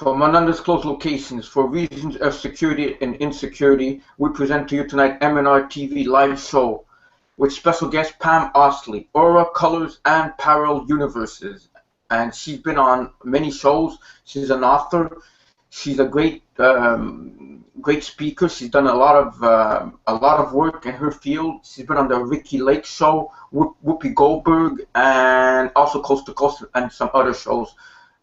From an undisclosed locations, for reasons of security and insecurity, we present to you tonight MnRTV live show with special guest Pam Oslie, Aura, Colors, and Parallel Universes. And she's been on many shows. She's an author. She's a great speaker. She's done a lot of work in her field. She's been on the Ricky Lake show, Whoopi Goldberg, and also Coast to Coast and some other shows.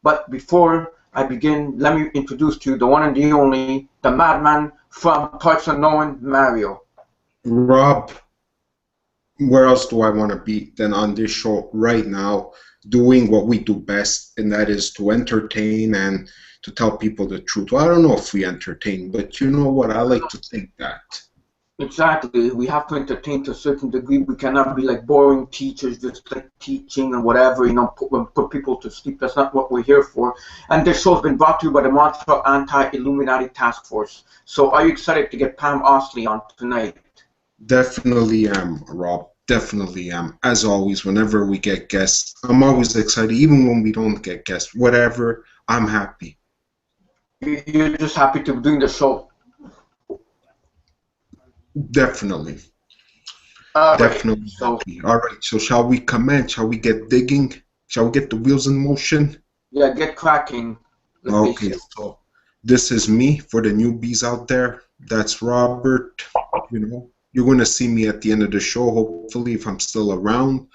But before I begin, let me introduce to you the one and the only, the madman from parts unknown, Mario. Rob, where else do I want to be than on this show right now, doing what we do best, and that is to entertain and to tell people the truth. Well, I don't know if we entertain, but you know what? I like to think that. Exactly. We have to entertain to a certain degree. We cannot be like boring teachers, just like teaching and whatever, put people to sleep. That's not what we're here for. And this show has been brought to you by the Montreal Anti-Illuminati Task Force. So are you excited to get Pam Oslie on tonight? Definitely am, Rob. Definitely am. As always, whenever we get guests, I'm always excited. Even when we don't get guests, whatever, I'm happy. You're just happy to be doing the show? Definitely. Definitely. All right, so shall we commence? Shall we get digging? Shall we get the wheels in motion? Yeah, get cracking. Okay, so this is me for the newbies out there. That's Robert. You know, you're going to see me at the end of the show, hopefully, if I'm still around.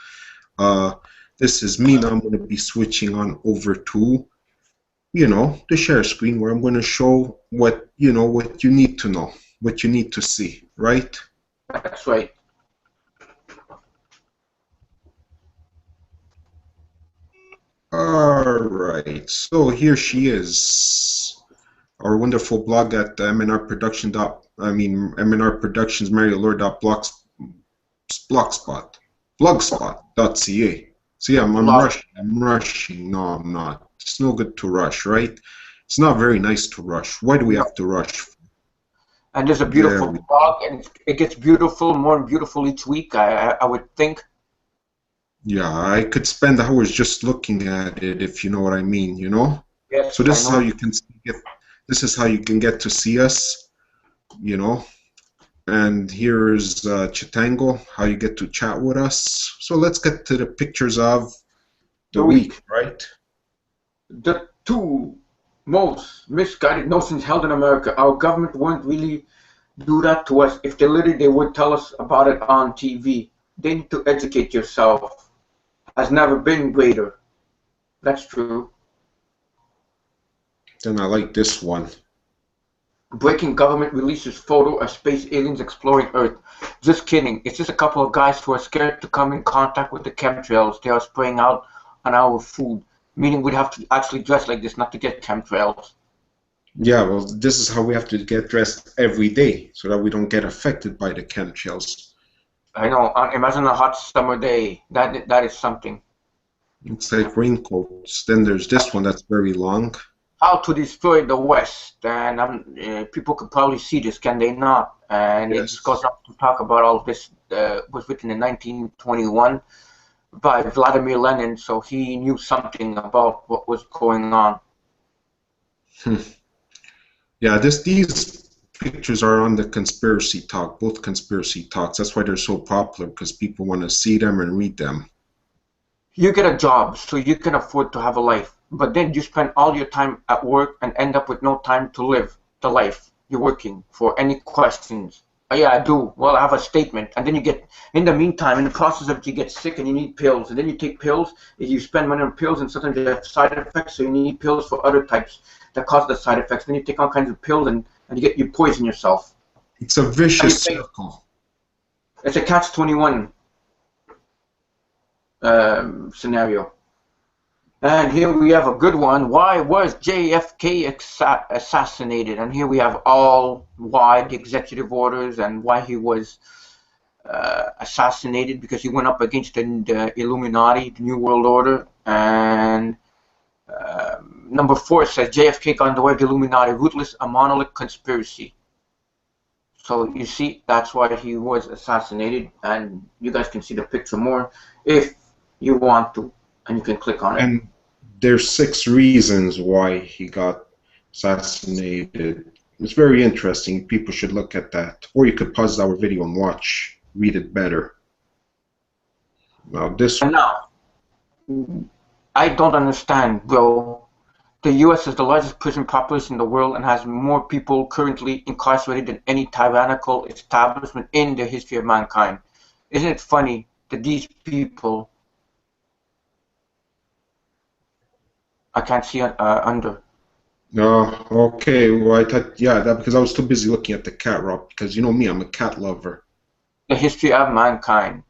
This is me. Now I'm going to be switching on over to, the share screen where I'm going to show what you need to know, what you need to see, right? That's right. All right, so here she is, our wonderful blog at MnR Productions, blogspot.ca. See, I'm rushing. No, I'm not. It's no good to rush, right? It's not very nice to rush. Why do we have to rush? And there's a beautiful blog, and it gets beautiful, more beautiful each week, I would think. Yeah, I could spend hours just looking at it, if you know what I mean, Yes, so this is how you can get to see us, and here's Chitango, how you get to chat with us. So let's get to the pictures of the week, right? The two most misguided notions held in America. Our government won't really do that to us. If they would tell us about it on TV. They need to educate yourself. Has never been greater. That's true. Then I like this one. Breaking government releases photo of space aliens exploring Earth. Just kidding. It's just a couple of guys who are scared to come in contact with the chemtrails they are spraying out on our food. Meaning we'd have to actually dress like this not to get chemtrails. Yeah, well, this is how we have to get dressed every day so that we don't get affected by the chemtrails. I know. Imagine a hot summer day. That is something. It's like raincoats. Then there's this one that's very long. How to destroy the West, and people could probably see this, can they not? And yes. It just goes on to talk about all of this. Was written in 1921 by Vladimir Lenin, so he knew something about what was going on. Yeah, these pictures are on the Conspiracy Talk, both Conspiracy Talks. That's why they're so popular, because people want to see them and read them. You get a job, so you can afford to have a life. But then you spend all your time at work and end up with no time to live the life you're working for. Any questions? Oh, yeah, I do. Well, I have a statement. And then you get, in the meantime, in the process of it, you get sick and you need pills. And then you take pills, you spend money on pills, and sometimes they have side effects, so you need pills for other types that cause the side effects. Then you take all kinds of pills and you poison yourself. It's a vicious circle. It's a catch-21 scenario. And here we have a good one. Why was JFK assassinated? And here we have why the executive orders and why he was assassinated, because he went up against the Illuminati, the New World Order. And number 4 says JFK got in the way of the Illuminati, ruthless, a monolith conspiracy. So you see, that's why he was assassinated, and you guys can see the picture more if you want to, and you can click on it. And there's 6 reasons why he got assassinated. It's very interesting. People should look at that. Or you could pause our video and read it better. Now this. And now, I don't understand, bro. The US is the largest prison population in the world and has more people currently incarcerated than any tyrannical establishment in the history of mankind. Isn't it funny that these people, I can't see under. No, okay. Well, I thought, yeah, that because I was too busy looking at the cat, Rob. Because you know me, I'm a cat lover. The history of mankind.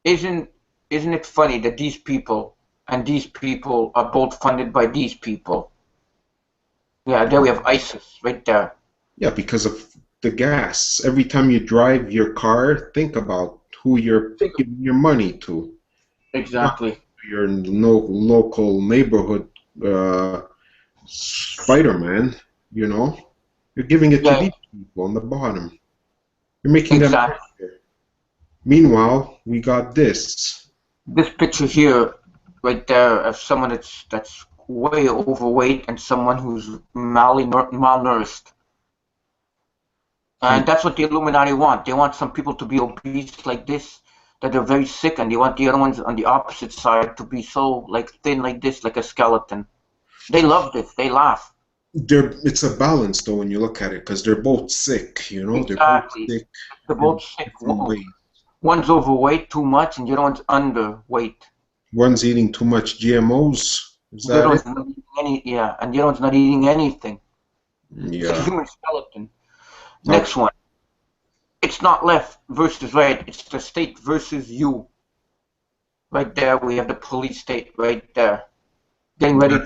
Isn't it funny that these people and these people are both funded by these people? Yeah, there we have ISIS right there. Yeah, because of the gas. Every time you drive your car, think about who you're giving your money to. Exactly. Not your local neighborhood Spider-Man, you know. You're giving it to these people on the bottom. You're making them richer. Meanwhile, we got this. This picture here, right there, of someone that's way overweight and someone who's malnourished. And that's what the Illuminati want. They want some people to be obese like this, that they're very sick, and they want the other ones on the opposite side to be so like thin like this, like a skeleton. They love this. They laugh. It's a balance though when you look at it, because they're both sick, you know. Exactly. They're both sick. One's overweight too much, and the other one's underweight. One's eating too much GMOs. Is that it? And the other one's not eating anything. Yeah. It's a human skeleton. Next one. It's not left versus right. It's the state versus you. Right there, we have the police state right there, getting ready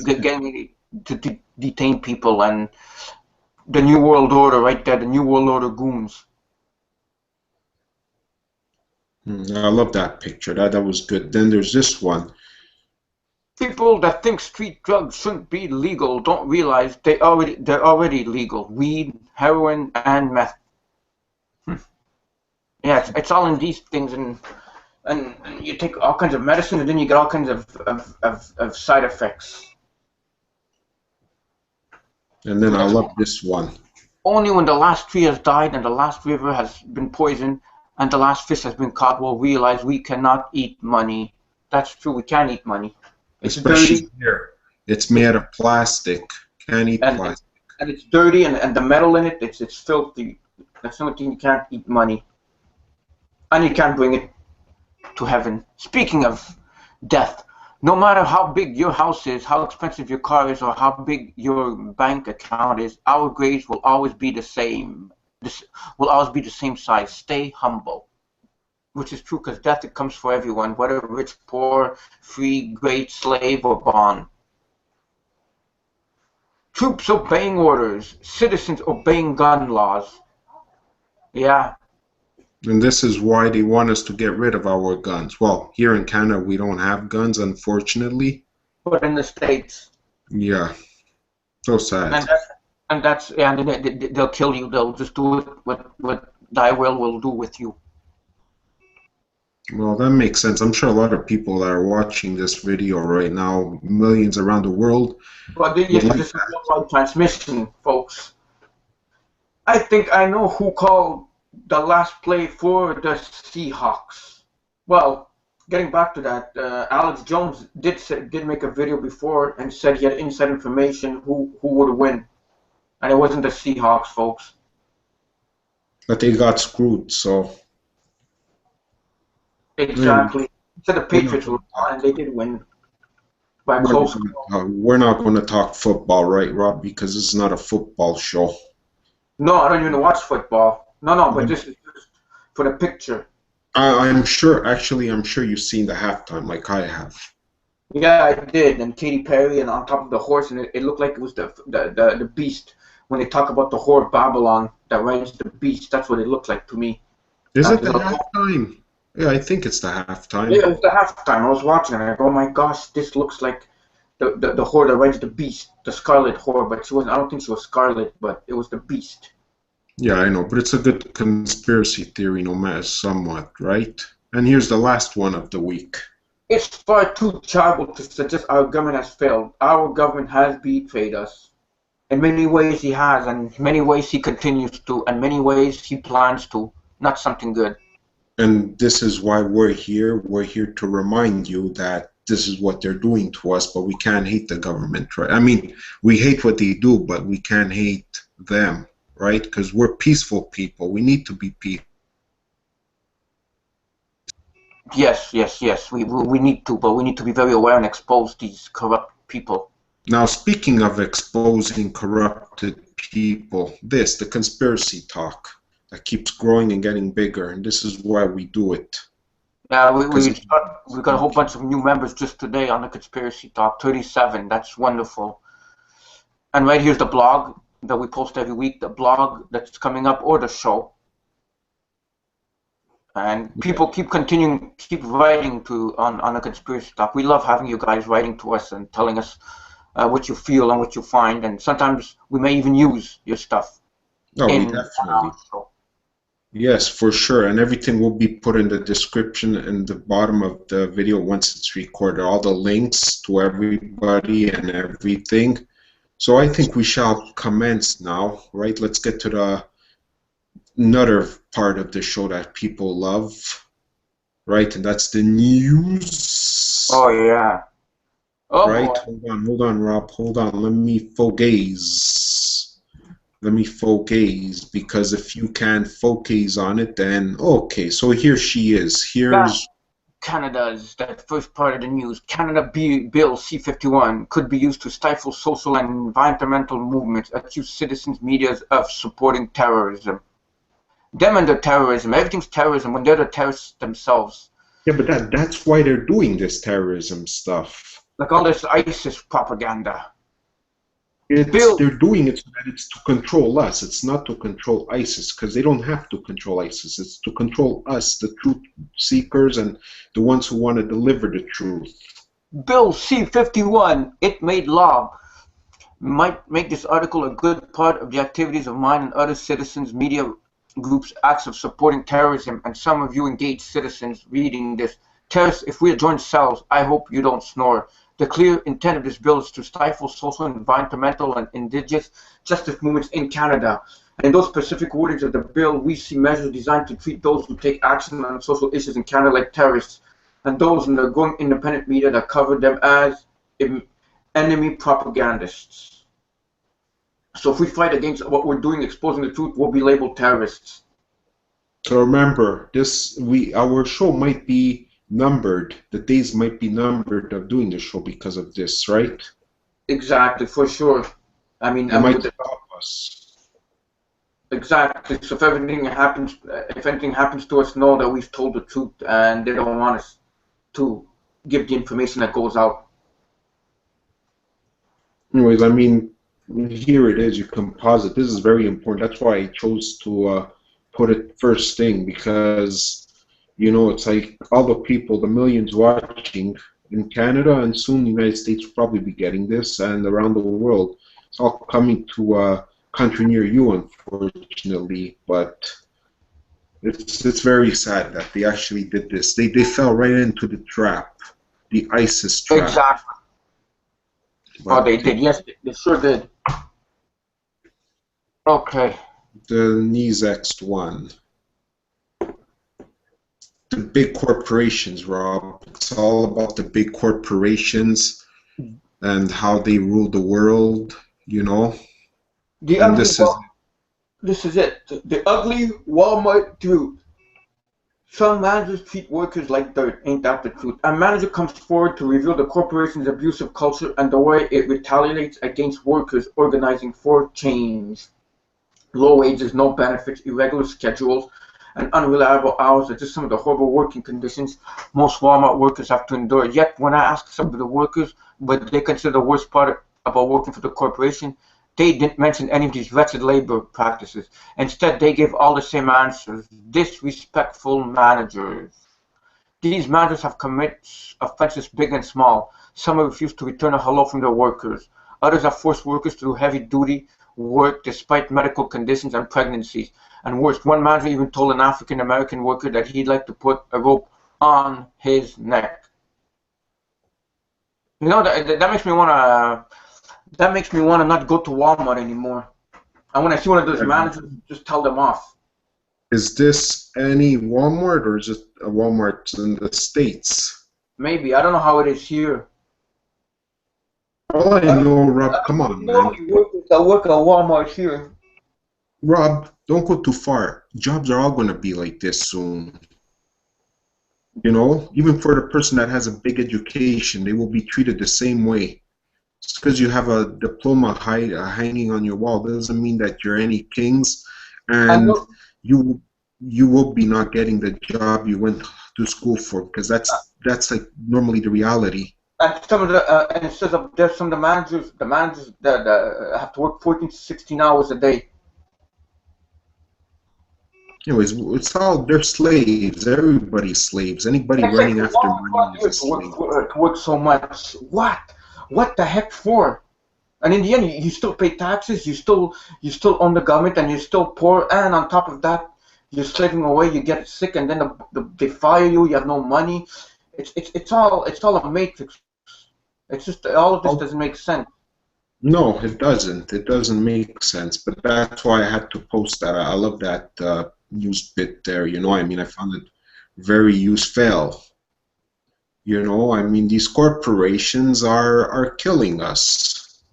to detain people, and the New World Order right there, the New World Order goons. I love that picture. That was good. Then there's this one. People that think street drugs shouldn't be legal don't realize they're already legal. Weed, heroin, and meth. Yeah, it's all in these things, and you take all kinds of medicine, and then you get all kinds of side effects. And then I love this one. Only when the last tree has died and the last river has been poisoned and the last fish has been caught will realize we cannot eat money. That's true, we can't eat money. It's especially dirty. Here. It's made of plastic. Can't eat plastic. And it's dirty, and the metal in it, it's filthy. That's the only thing you can't eat money. And you can't bring it to heaven. Speaking of death, no matter how big your house is, how expensive your car is, or how big your bank account is, our graves will always be the same. This will always be the same size. Stay humble. Which is true, because death, it comes for everyone, whether rich, poor, free, great, slave, or bond. Troops obeying orders, citizens obeying gun laws. Yeah. And this is why they want us to get rid of our guns. Well, here in Canada, we don't have guns, unfortunately. But in the States. Yeah. So sad. And they'll kill you. They'll just do what thy will do with you. Well, that makes sense. I'm sure a lot of people that are watching this video right now, millions around the world. But this is worldwide transmission, folks. I think I know who called the last play for the Seahawks. Well, getting back to that, Alex Jones did make a video before and said he had inside information who would win, and it wasn't the Seahawks, folks. But they got screwed, so. Exactly. He said the Patriots would win, and they did win by close. We're not going to talk football, right, Rob? Because this is not a football show. No, I don't even watch football. No, but this is just for the picture. I'm sure you've seen the halftime like I have. Yeah, I did. And Katy Perry and on top of the horse, and it looked like it was the beast. When they talk about the whore Babylon that rides the beast, that's what it looked like to me. Is it the halftime? Yeah, I think it's the halftime. Yeah, it's the halftime. I was watching it and I go, oh my gosh, this looks like the whore that rides the beast, the scarlet whore, but she wasn't. I don't think she was scarlet, but it was the beast. Yeah, I know, but it's a good conspiracy theory, no matter somewhat, right? And here's the last one of the week. It's far too terrible to suggest our government has failed. Our government has betrayed us. In many ways he has, and in many ways he continues to, and many ways he plans to. Not something good. And this is why we're here. We're here to remind you that this is what they're doing to us, but we can't hate the government, right? I mean, we hate what they do, but we can't hate them, right? Because we're peaceful people. We need to be peaceful. Yes, yes, yes. We need to, but we need to be very aware and expose these corrupt people. Now, speaking of exposing corrupted people, the conspiracy talk that keeps growing and getting bigger, and this is why we do it. Yeah, we got a whole bunch of new members just today on the Conspiracy Talk, 37. That's wonderful. And right here's the blog that we post every week, the blog that's coming up, or the show. And people keep writing to on the Conspiracy Talk. We love having you guys writing to us and telling us what you feel and what you find, and sometimes we may even use your stuff. Oh, we definitely. Yes, for sure, and everything will be put in the description in the bottom of the video once it's recorded. All the links to everybody and everything. So I think we shall commence now, right? Let's get to the another part of the show that people love, right? And that's the news. Oh yeah. Oh, right? boy. Hold on, Rob. Hold on. Let me focus. Because if you can't focus on it, then okay. So here she is. Here's Canada's that first part of the news. Canada Bill C-51 could be used to stifle social and environmental movements, accuse citizens' media of supporting terrorism. Them and their terrorism. Everything's terrorism when they're the terrorists themselves. Yeah, but that's why they're doing this terrorism stuff. Like all this ISIS propaganda. They're doing it so that it's to control us. It's not to control ISIS, because they don't have to control ISIS. It's to control us, the truth seekers, and the ones who want to deliver the truth. Bill C-51, it made law, might make this article a good part of the activities of mine and other citizens, media groups, acts of supporting terrorism, and some of you engaged citizens reading this. Terrorists, if we join cells, I hope you don't snore. The clear intent of this bill is to stifle social, environmental, and indigenous justice movements in Canada. And in those specific wordings of the bill, we see measures designed to treat those who take action on social issues in Canada like terrorists, and those in the growing independent media that cover them as enemy propagandists. So if we fight against what we're doing, exposing the truth, we'll be labeled terrorists. So remember, our show might be numbered. The days might be numbered of doing the show because of this, right? Exactly, for sure. I mean, it might stop us. Exactly. So if anything happens to us, know that we've told the truth, and they don't want us to give the information that goes out. Anyways, I mean, here it is. You can pause it. This is very important. That's why I chose to put it first thing, because you know, it's like all the people, the millions watching in Canada, and soon the United States will probably be getting this, and around the world. It's all coming to a country near you, unfortunately, but it's very sad that they actually did this. They fell right into the trap, the ISIS trap. Exactly. But oh, they did. Yes, they sure did. Okay. The next one. The big corporations, Rob. It's all about the big corporations and how they rule the world, you know. This is it. The ugly Walmart truth. Some managers treat workers like dirt. Ain't that the truth? A manager comes forward to reveal the corporation's abusive culture and the way it retaliates against workers organizing for change. Low wages, no benefits, irregular schedules, and unreliable hours are just some of the horrible working conditions most Walmart workers have to endure. Yet, when I ask some of the workers what they consider the worst part about working for the corporation, they didn't mention any of these wretched labor practices. Instead, they gave all the same answers. Disrespectful managers. These managers have committed offenses big and small. Some have refused to return a hello from their workers. Others have forced workers to do heavy-duty work despite medical conditions and pregnancies. And worse, one manager even told an African-American worker that he'd like to put a rope on his neck. You know, that makes me want to That makes me want to not go to Walmart anymore. And when I see one of those managers, just tell them off. Is this any Walmart or is it a Walmart in the States? Maybe. I don't know how it is here. All I I know, Rob, come on, know man. I work at Walmart here. Rob, don't go too far. Jobs are all going to be like this soon. You know, even for the person that has a big education, they will be treated the same way. Just because you have a diploma hanging on your wall doesn't mean that you're any kings, I and know. you will be not getting the job you went to school for, because that's like normally the reality. And some of the and it says there's some of the managers that have to work 14 to 16 hours a day. Anyways, it's all they're slaves. Everybody's slaves. Anybody running Exactly. after Why money is a slave. to work so much? What? What the heck for? And in the end, you still pay taxes. You still own the government, and you're still poor. And on top of that, you're slaving away. You get sick, and then they fire you. You have no money. It's all a matrix. It's just all of this doesn't make sense. No, it doesn't. It doesn't make sense. But that's why I had to post that. I love that news bit there. You know, I mean, I found it very useful. You know, I mean, these corporations are killing us.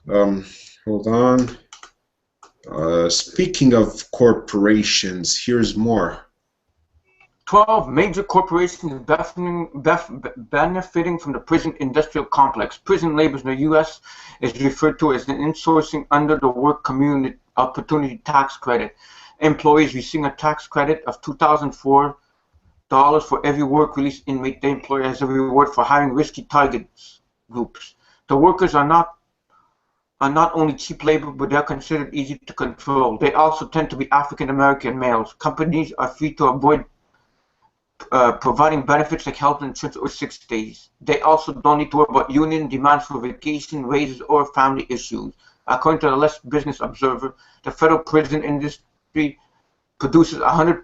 Hold on. Speaking of corporations, here's more. 12 major corporations benefiting from the prison industrial complex. Prison labor in the U.S. is referred to as an insourcing under the Work Community Opportunity Tax Credit. Employees receiving a tax credit of $2,004 for every work-release inmate the employer has a reward for hiring risky targets groups. The workers are not only cheap labor, but they're considered easy to control. They also tend to be African American males. Companies are free to avoid providing benefits like health insurance or 6 days. They also don't need to worry about union demands for vacation, raises, or family issues. According to the Les Business Observer, the federal prison industry produces 100%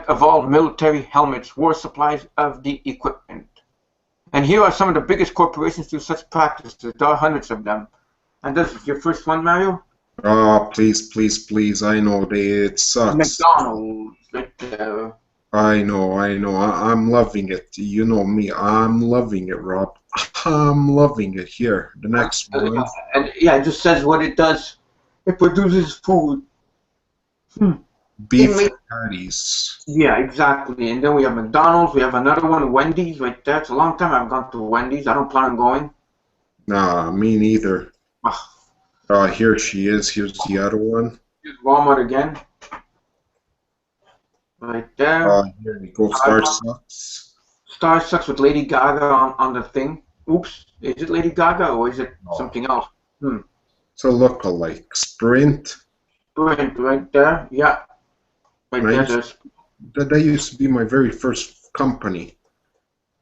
of all military helmets, war supplies of the equipment. And here are some of the biggest corporations do such practices. There are hundreds of them. And this is your first one, Mario? Oh, please, please, please. I know it sucks. McDonald's, right there. I know. I'm loving it. You know me. I'm loving it, Rob. I'm loving it. Here, the next one. And yeah, it just says what it does. It produces food. Beef patties. Yeah, exactly. And then we have McDonald's. We have another one, Wendy's, right there. It's a long time I've gone to Wendy's. I don't plan on going. Nah, me neither. Here she is. Here's the other one. Here's Walmart again. Right there. Here we go. Starbucks. Starbucks with Lady Gaga on the thing. Oops. Is it Lady Gaga or is it something else? It's a look-alike. Sprint. Sprint right there. Yeah. Right there. That used to be my very first company.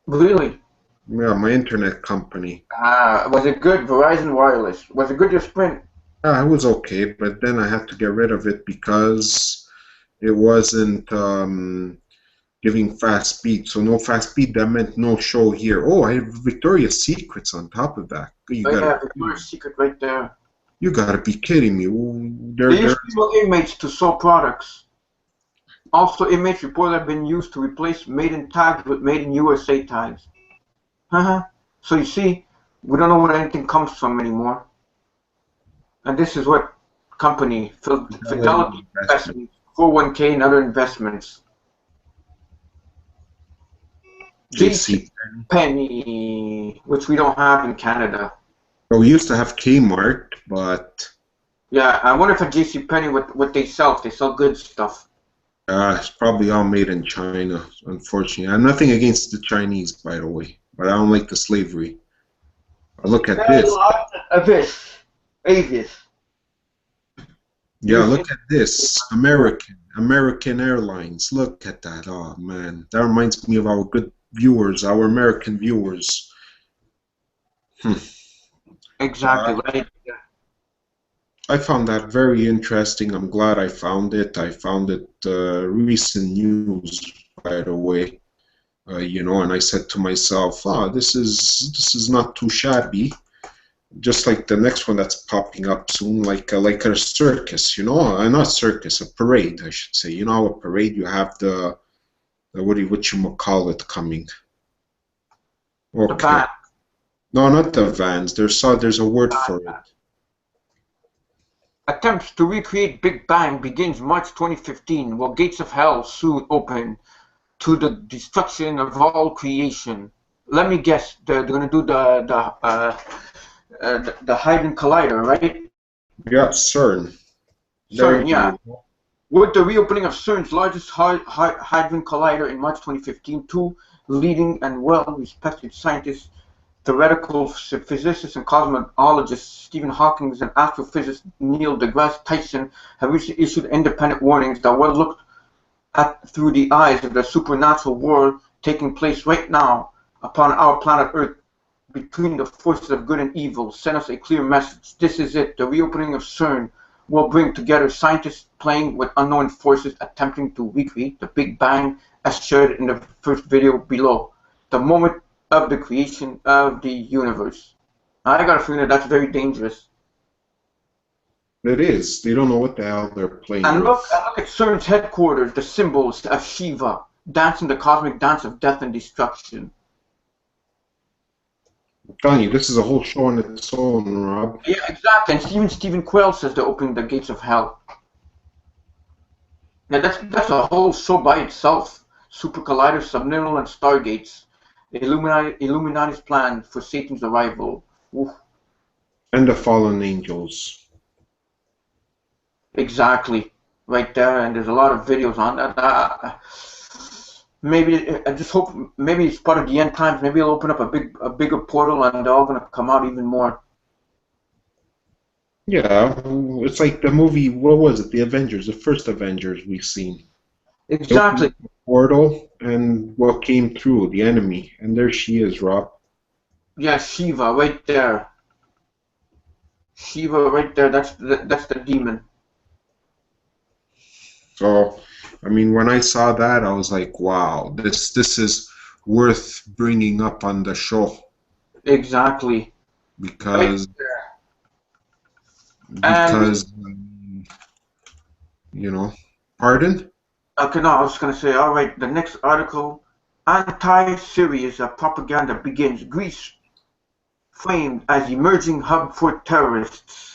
Really? Yeah, my internet company. Was it good? Verizon Wireless. Was it good, your Sprint? It was okay, but then I had to get rid of it because it wasn't giving fast speed. So no fast speed, that meant no show here. Oh, I have Victoria's Secrets on top of that. Victoria's Secret right there. You gotta be kidding me. They use female inmates to sell products. Also, inmates report have been used to replace Made in tags with Made in USA tags. So you see, we don't know where anything comes from anymore. And this is what company, Fidelity Investments, 401k and other investments. JC Penney, which we don't have in Canada. Well, we used to have Kmart, but... Yeah, I wonder if at JC Penney what they sell, if they sell good stuff. It's probably all made in China, unfortunately. I'm nothing against the Chinese, by the way, but I don't like the slavery. Look at this. Avis. Yeah, look at this. American Airlines. Look at that. Oh, man. That reminds me of our good viewers, our American viewers. Exactly, right. I found that very interesting. I'm glad I found it. I found it recent news, by the way. You know, and I said to myself, this is not too shabby. just like the next one that's popping up soon, like a circus, you know, not circus, a parade, I should say. You know, a parade, you have the what you call it coming. The Okay. band. No, not the vans. There's a word for it. Attempts to recreate Big Bang begins March 2015, while gates of hell soon open to the destruction of all creation. Let me guess, they're going to do the Hadron Collider, right? Yeah, CERN. There CERN, yeah. you go. With the reopening of CERN's largest Hadron Collider in March 2015, two leading and well-respected scientists, theoretical physicists and cosmologists Stephen Hawking and astrophysicist Neil deGrasse Tyson have recently issued independent warnings that were looked at through the eyes of the supernatural war taking place right now upon our planet Earth between the forces of good and evil send us a clear message. This is it. The reopening of CERN will bring together scientists playing with unknown forces attempting to recreate the Big Bang as shared in the first video below. The moment of the creation of the universe. I got a feeling that's very dangerous. It is. They don't know what the hell they're playing And with. look at CERN's headquarters, the symbols of Shiva, dancing the cosmic dance of death and destruction. I'm telling you, this is a whole show on its own, Rob. Yeah, exactly. And even Stephen Quayle says they're opening the gates of hell. Now that's a whole show by itself. Super colliders, subliminal, and stargates. Illuminati's plan for Satan's arrival. Oof. And the fallen angels. Exactly. Right there, and there's a lot of videos on that. Maybe I just hope maybe it's part of the end times. Maybe it'll open up a bigger portal, and they're all gonna come out even more. Yeah, it's like the movie. What was it? The Avengers, the first Avengers we've seen. Exactly. Portal and what came through the enemy, and there she is, Rob. Yeah, Shiva, right there. Shiva, right there. That's the demon. So, I mean, when I saw that, I was like, wow, this is worth bringing up on the show. Exactly. Because you know, pardon? Okay, no, I was gonna say, all right. The next article, Anti-Syriza propaganda begins. Greece framed as emerging hub for terrorists.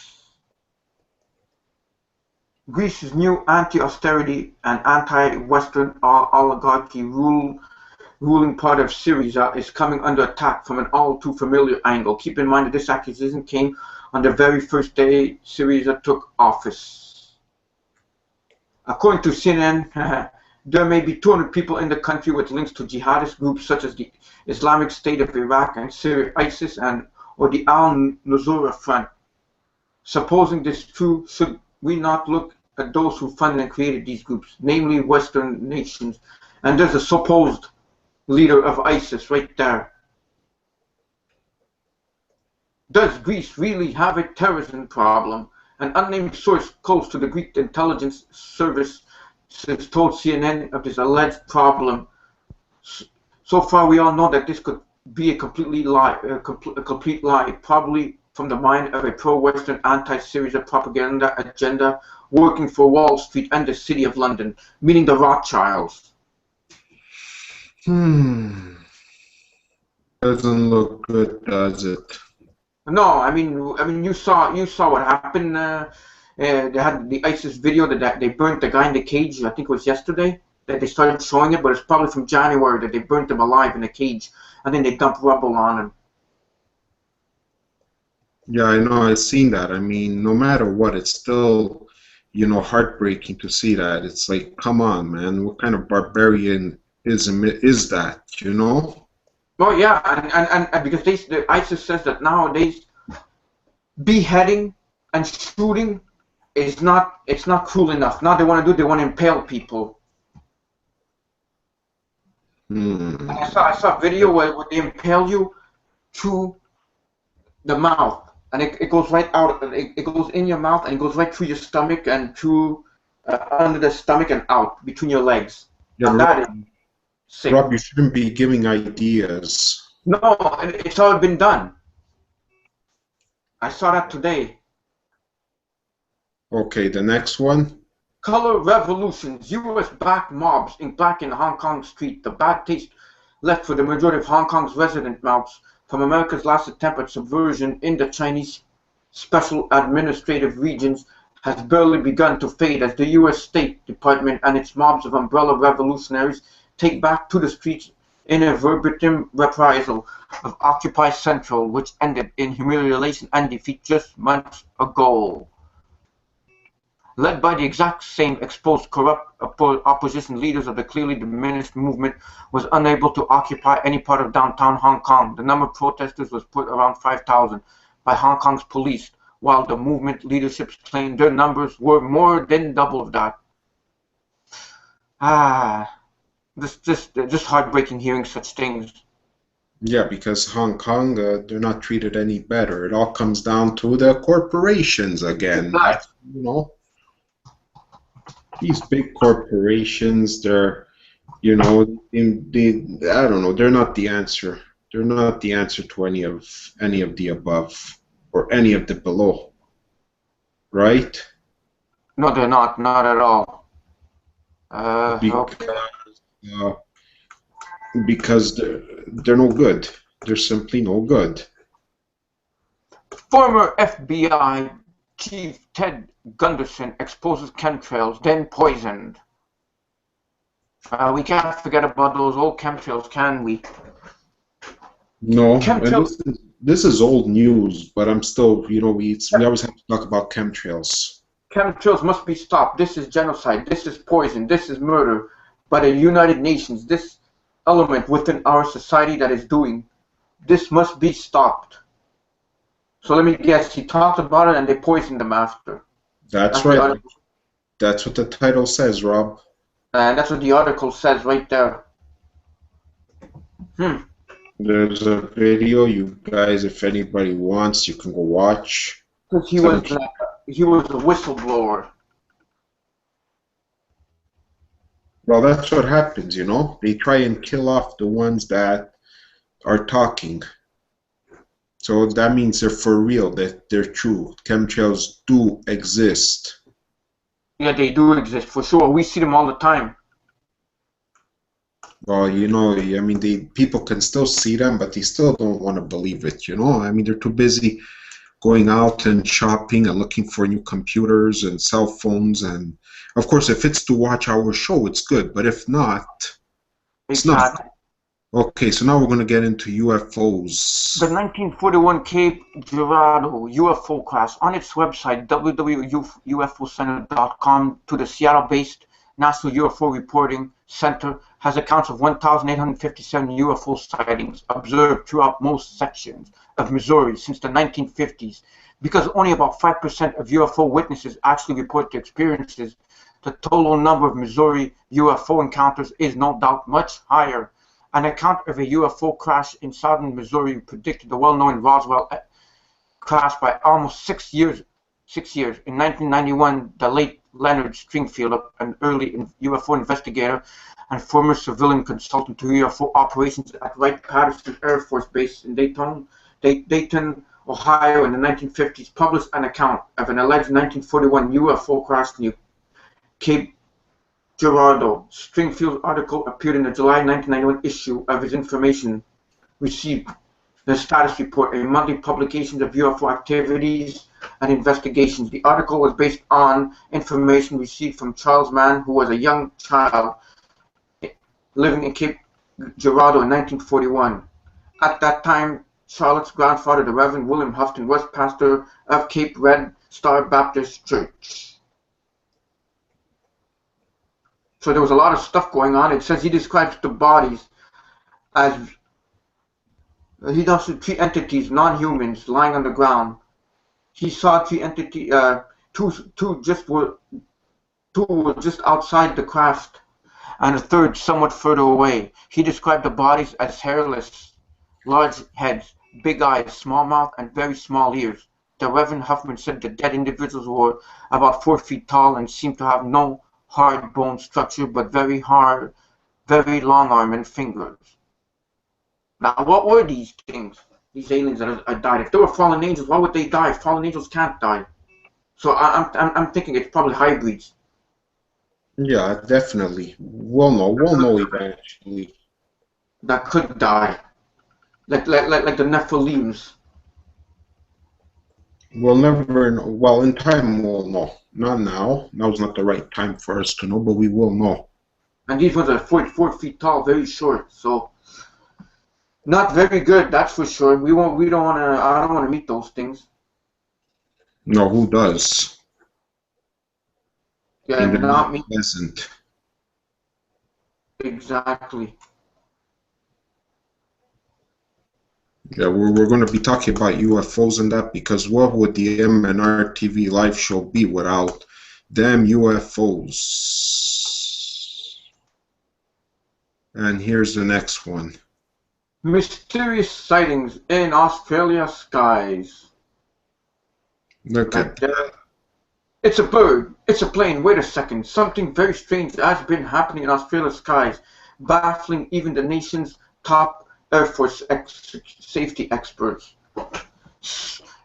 Greece's new anti-austerity and anti-Western oligarchy ruling part of Syriza is coming under attack from an all-too-familiar angle. Keep in mind that this accusation came on the very first day Syriza took office. According to CNN, there may be 200 people in the country with links to jihadist groups such as the Islamic State of Iraq and Syria, ISIS, or the Al-Nusra Front. Supposing this true, should we not look at those who funded and created these groups, namely Western nations? And there's a supposed leader of ISIS right there. Does Greece really have a terrorism problem? An unnamed source close to the Greek intelligence service has told CNN of this alleged problem. So far, we all know that this could be a complete lie, probably from the mind of a pro-Western anti-Syriza propaganda agenda working for Wall Street and the City of London, meaning the Rothschilds. Doesn't look good, does it? No, I mean, you saw what happened. They had the ISIS video that they burnt the guy in the cage. I think it was yesterday that they started showing it, but it's probably from January that they burnt him alive in a cage, and then they dumped rubble on him. Yeah, I know. I've seen that. I mean, no matter what, it's still, you know, heartbreaking to see that. It's like, come on, man. What kind of barbarianism is that? You know? Well, yeah, and because the ISIS says that nowadays beheading and shooting it's not cruel enough. Now they want to impale people. Hmm. I saw a video where they impale you through the mouth, and it goes right out. It goes in your mouth and it goes right through your stomach and through under the stomach and out between your legs. Yeah, and that is sick. Rob, you shouldn't be giving ideas. No, it's already been done. I saw that today. Okay, the next one. Color revolutions. U.S.-backed mobs in black in Hong Kong street. The bad taste left for the majority of Hong Kong's resident mobs from America's last attempt at subversion in the Chinese special administrative regions has barely begun to fade as the U.S. State Department and its mobs of umbrella revolutionaries take back to the streets in a verbatim reprisal of Occupy Central, which ended in humiliation and defeat just months ago. Led by the exact same exposed corrupt opposition leaders of the clearly diminished movement was unable to occupy any part of downtown Hong Kong. The number of protesters was put around 5,000 by Hong Kong's police, while the movement leadership claimed their numbers were more than double of that. Just heartbreaking hearing such things. Yeah, because Hong Kong, they're not treated any better. It all comes down to the corporations again. That's, you know, these big corporations, they're, you know, I don't know, they're not the answer. They're not the answer to any of the above or any of the below, right? No, they're not at all. Because they're no good. They're simply no good. Former FBI Chief Ted Gunderson exposes chemtrails, then poisoned. We can't forget about those old chemtrails, can we? No, this is old news, but I'm still, you know, we always have to talk about chemtrails. Chemtrails must be stopped. This is genocide. This is poison. This is murder. By the United Nations, this element within our society that is doing, this must be stopped. So let me guess, he talked about it and they poisoned him after. That's right. That's what the title says, Rob. And that's what the article says right there. There's a video, you guys, if anybody wants, you can go watch. Because he was a whistleblower. Well, that's what happens, you know. They try and kill off the ones that are talking. So that means they're for real, that they're true. Chemtrails do exist. Yeah, they do exist, for sure. We see them all the time. Well, you know, I mean, people can still see them, but they still don't want to believe it, you know? I mean, they're too busy going out and shopping and looking for new computers and cell phones. And, of course, if it's to watch our show, it's good. But if not, it's not. Okay, so now we're going to get into UFOs. The 1941 Cape Girardeau UFO crash on its website, www.ufocenter.com, to the Seattle-based National UFO Reporting Center, has accounts of 1,857 UFO sightings observed throughout most sections of Missouri since the 1950s. Because only about 5% of UFO witnesses actually report their experiences, the total number of Missouri UFO encounters is no doubt much higher. An account of a UFO crash in southern Missouri predicted the well-known Roswell crash by almost 6 years. In 1991, the late Leonard Stringfield, an early UFO investigator and former civilian consultant to UFO operations at Wright-Patterson Air Force Base in Dayton, Ohio in the 1950s, published an account of an alleged 1941 UFO crash near Cape Girardeau. Stringfield's article appeared in the July 1991 issue of his Information Received, the Status Report, a monthly publication of UFO activities and investigations. The article was based on information received from Charles Mann, who was a young child living in Cape Girardeau in 1941. At that time, Charlotte's grandfather, the Reverend William Houghton, was pastor of Cape Red Star Baptist Church. So there was a lot of stuff going on. It says he describes the bodies as he does three entities, non-humans, lying on the ground. He saw three entities. Two were just outside the craft, and a third somewhat further away. He described the bodies as hairless, large heads, big eyes, small mouth, and very small ears. The Reverend Huffman said the dead individuals were about 4 feet tall and seemed to have no hard bone structure, but very long arm and fingers. Now, what were these things? These aliens that are died. If they were fallen angels, why would they die? Fallen angels can't die. So I'm thinking it's probably hybrids Yeah, definitely. We'll know. We'll know eventually. that could die, like the Nephilims. We'll never know. Well, in time we'll know. Not now. Now's not the right time for us to know, but we will know. And these ones are 44 feet tall, very short. So not very good, that's for sure. We won't. We don't want to. I don't want to meet those things. No, who does? I Yeah, mean, they're not not me. pleasant. Exactly. Yeah, we're going to be talking about UFOs and that because what would the MnRTV live show be without them UFOs? And here's the next one. Mysterious sightings in Australia skies. Look And at that. it's a bird. It's a plane. Wait a second. Something very strange has been happening in Australia skies, baffling even the nation's top Air Force safety experts.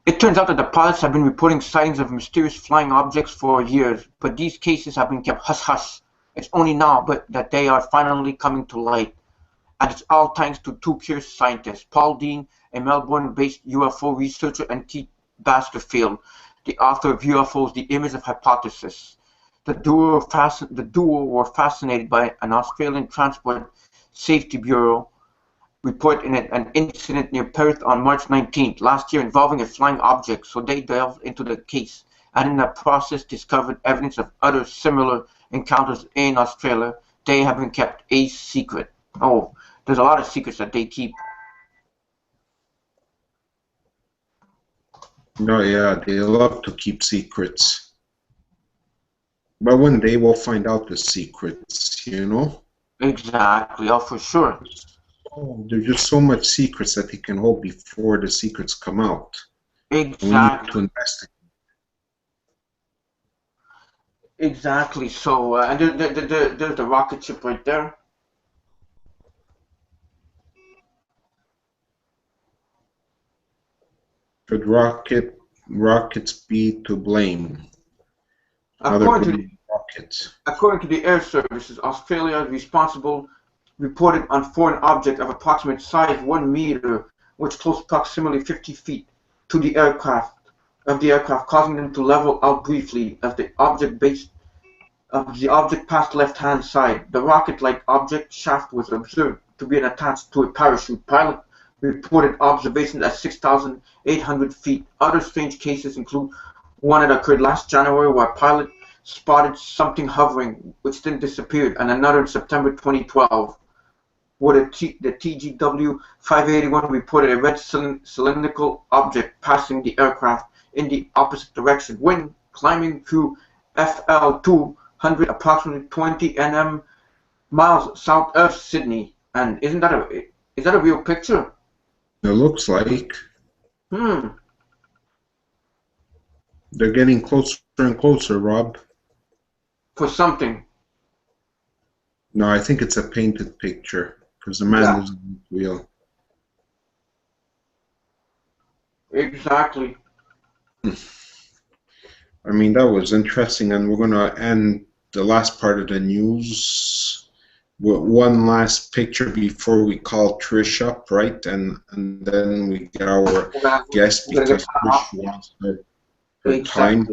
It turns out that the pilots have been reporting sightings of mysterious flying objects for years, but these cases have been kept hush-hush. It's only now that they are finally coming to light. And it's all thanks to two curious scientists, Paul Dean, a Melbourne-based UFO researcher, and Keith Basterfield, the author of UFOs, The Image of Hypothesis. The duo were fascinated by an Australian Transport Safety Bureau report in an incident near Perth on March 19th last year involving a flying object, so they delved into the case and in that process discovered evidence of other similar encounters in Australia. They have been kept a secret. Oh, there's a lot of secrets that they keep. No, yeah, they love to keep secrets. But one day we'll find out the secrets, you know? Exactly, oh, for sure. Oh, there's just so much secrets that they can hold before the secrets come out. Exactly. We need to investigate. Exactly. So, and there's the rocket ship right there. Could rockets be to blame? Another According to blue rocket. according to the Air Services, Australia is responsible reported on foreign object of approximate size 1 meter, which close proximity 50 feet to the aircraft causing them to level out briefly as the object passed left-hand side. The rocket-like object shaft was observed to be attached to a parachute. Pilot reported observations at 6,800 feet. Other strange cases include one that occurred last January where a pilot spotted something hovering, which then disappeared, and another in September 2012, where the TGW 581 reported a red cylindrical object passing the aircraft in the opposite direction when climbing through FL 200, approximately 20 nm miles south of Sydney. And is that a real picture? It looks like Hmm. they're getting closer and closer, Rob. For something. No, I think it's a painted picture because the man doesn't look real. Exactly. I mean, that was interesting, and we're going to end the last part of the news with one last picture before we call Trish up, right? And then we get our guest because Trish wants her time.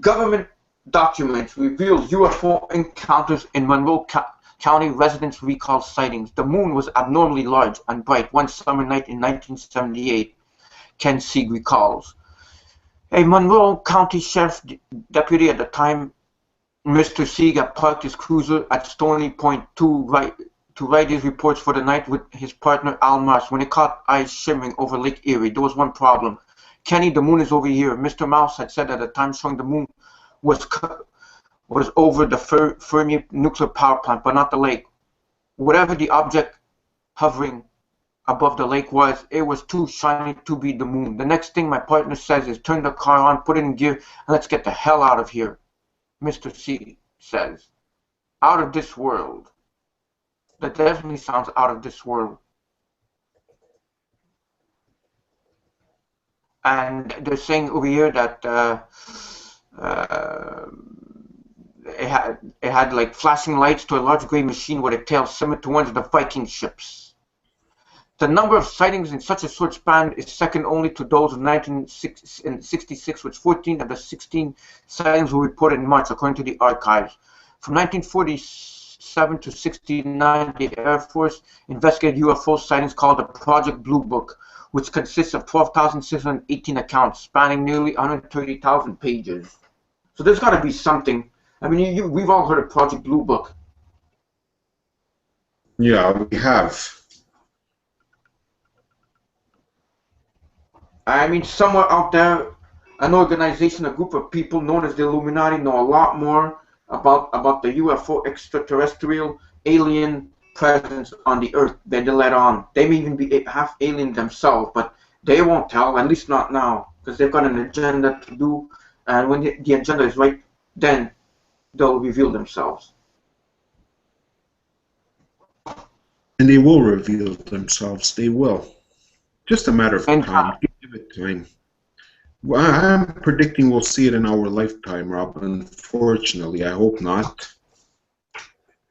Government documents reveal UFO encounters in Monroe County. Residents recall sightings. The moon was abnormally large and bright one summer night in 1978, Ken Sieg recalls. A Monroe County Sheriff deputy at the time, Mr. Sieg, had parked his cruiser at Stony Point to write his reports for the night with his partner Al Marsh when he caught eyes shimmering over Lake Erie. There was one problem. Kenny, the moon is over here. Mr. Mouse had said at the time, showing the moon was over the Fermi nuclear power plant, but not the lake. Whatever the object hovering above the lake was, it was too shiny to be the moon. The next thing my partner says is turn the car on, put it in gear, and let's get the hell out of here. Mr. C says, out of this world. That definitely sounds out of this world. and they're saying over here that it had like flashing lights to a large gray machine with a tail similar to ones of the Viking ships. The number of sightings in such a short span is second only to those of 1966, which 14 of the 16 sightings were reported in March, according to the archives. From 1947 to 69, the Air Force investigated UFO sightings called the Project Blue Book, which consists of 12,618 accounts spanning nearly 130,000 pages. So there's got to be something. I mean, we've all heard of Project Blue Book. Yeah, we have. I mean, somewhere out there, an organization, a group of people known as the Illuminati know a lot more about the UFO extraterrestrial alien presence on the Earth than they let on. They may even be half alien themselves, but they won't tell, at least not now, because they've got an agenda to do, and when the agenda is right, then they'll reveal themselves. And they will reveal themselves. They will. Just a matter of time. Give it time. Well, I'm predicting we'll see it in our lifetime, Rob. Unfortunately, I hope not.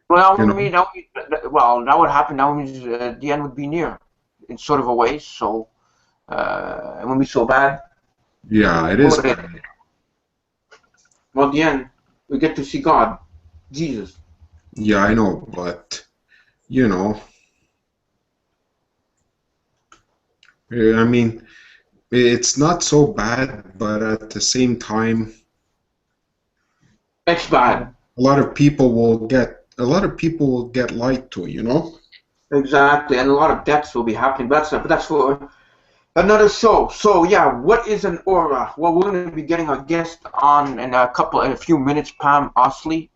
Well, that would happen. That means the end would be near, in sort of a way. So it wouldn't be so bad. Yeah, it is. Well, the end, we get to see God, Jesus. Yeah, I know, but you know, I mean, it's not so bad, but at the same time, it's bad. A lot of people will get lied to, you know. Exactly, and a lot of deaths will be happening. But that's for another show. So yeah, what is an aura? Well, we're going to be getting our guest on in a few minutes, Pam Oslie.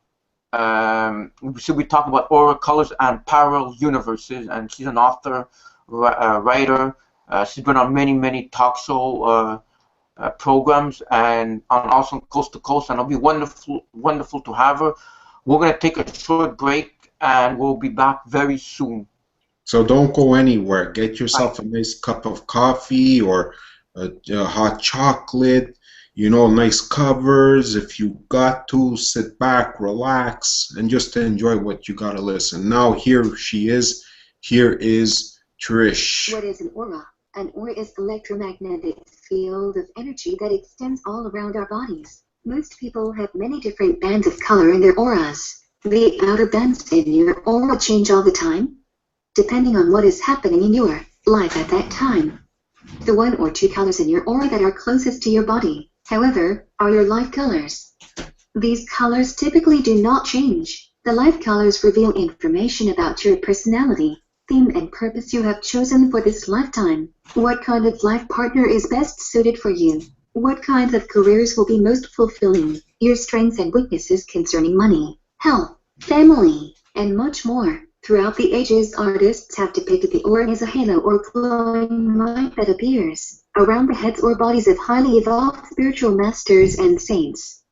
She'll be talking about aura, colors, and parallel universes, and she's an author, writer. She's been on many talk show programs and also Coast to Coast, and it'll be wonderful to have her. We're going to take a short break, and we'll be back very soon. So don't go anywhere. Get yourself a nice cup of coffee or a hot chocolate, you know, nice covers. If you got to, sit back, relax, and just enjoy what you got to listen. Now here she is. Here is Trish. What is an aura? An aura is an electromagnetic field of energy that extends all around our bodies. Most people have many different bands of color in their auras. The outer bands in your aura change all the time, depending on what is happening in your life at that time. The one or two colors in your aura that are closest to your body, however, are your life colors. These colors typically do not change. The life colors reveal information about your personality, theme, and purpose you have chosen for this lifetime. What kind of life partner is best suited for you? What kinds of careers will be most fulfilling? Your strengths and weaknesses concerning money, health, family, and much more. Throughout the ages, artists have depicted the aura as a halo or glowing light that appears around the heads or bodies of highly evolved spiritual masters and saints.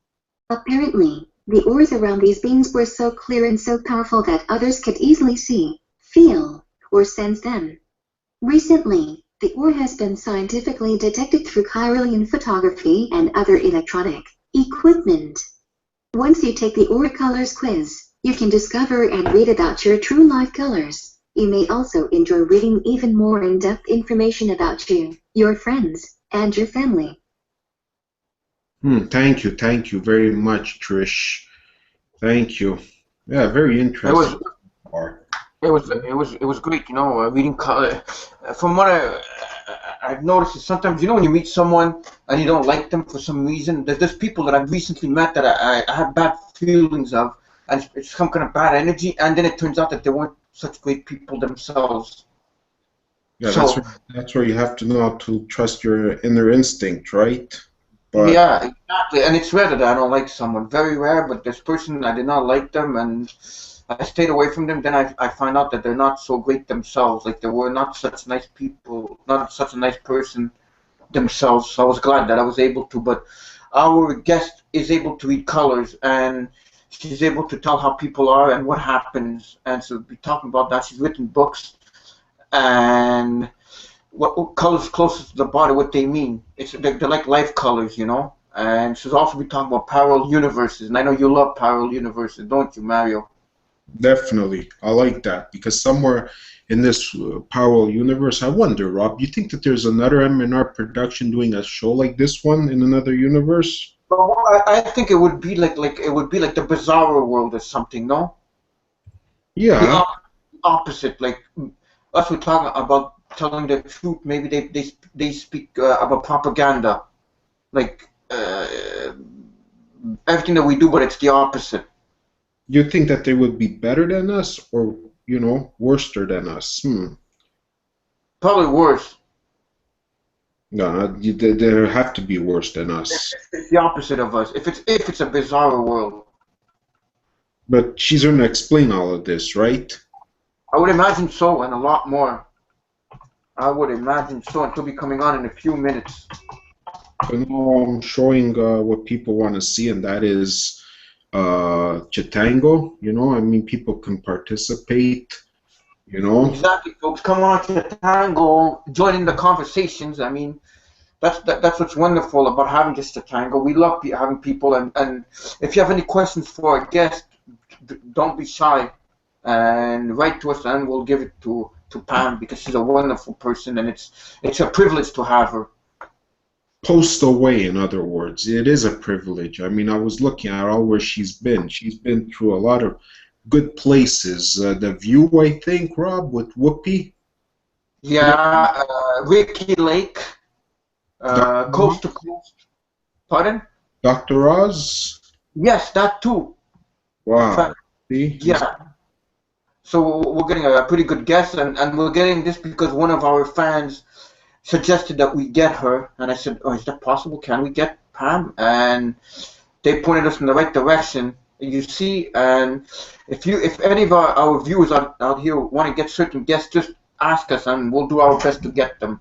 Apparently, the auras around these beings were so clear and so powerful that others could easily see, feel, or sense them. Recently, the aura has been scientifically detected through Kirlian photography and other electronic equipment. Once you take the aura colors quiz, you can discover and read about your true life colors. You may also enjoy reading even more in-depth information about you, your friends, and your family. Thank you very much, Trish. Thank you. Yeah, very interesting. It was great, you know, reading color. From what I've noticed is sometimes, you know, when you meet someone and you don't like them for some reason, there's people that I've recently met that I have bad feelings of, and it's some kind of bad energy, and then it turns out that they weren't such great people themselves. Yeah, so, that's where you have to know how to trust your inner instinct, right? But, yeah, exactly. And it's rare that I don't like someone. Very rare, but this person, I did not like them, and I stayed away from them. Then I find out that they're not so great themselves. Like, they were not such nice people, not such a nice person themselves. So I was glad that I was able to. But our guest is able to read colors, and she's able to tell how people are and what happens. And so we'll be talking about that. She's written books. And what colors closest to the body, what they mean. They're like life colors, you know. And she's also be talking about parallel universes, and I know you love parallel universes, don't you, Mario? Definitely, I like that because somewhere in this parallel universe, I wonder, Rob, you think that there's another MNR production doing a show like this one in another universe? Well, I think it would be like it would be like the Bizarro world or something, no? The Yeah, opposite, like us we're talking about telling the truth. Maybe they speak about propaganda, like everything that we do, but it's the opposite. you think that they would be better than us or, worser than us? Probably worse. No, they have to be worse than us. It's the opposite of us. If it's a Bizarro world, But she's going to explain all of this, right? I would imagine so, and a lot more. I would imagine so, and she'll be coming on in a few minutes. So now I'm showing what people want to see, and that is Chitango. I mean, people can participate. Exactly, folks. Come on to the tango, join in the conversations. I mean, that's what's wonderful about having just a tango. We love having people, and if you have any questions for our guest, don't be shy, and write to us, and we'll give it to Pam because she's a wonderful person, and it's a privilege to have her. Post away, in other words. It is a privilege. I mean, I was looking at all where she's been. She's been through a lot of good places. The View, I think, Rob, with Whoopi. Yeah, Ricky Lake, Coast to Coast. Pardon? Dr. Oz. Yes, that too. Wow. See? Yeah. So we're getting a pretty good guess, and we're getting this because one of our fans suggested that we get her, and I said, "Oh, is that possible? Can we get Pam?" And they pointed us in the right direction. You see, and if any of our viewers out here want to get certain guests, just ask us, and we'll do our best to get them.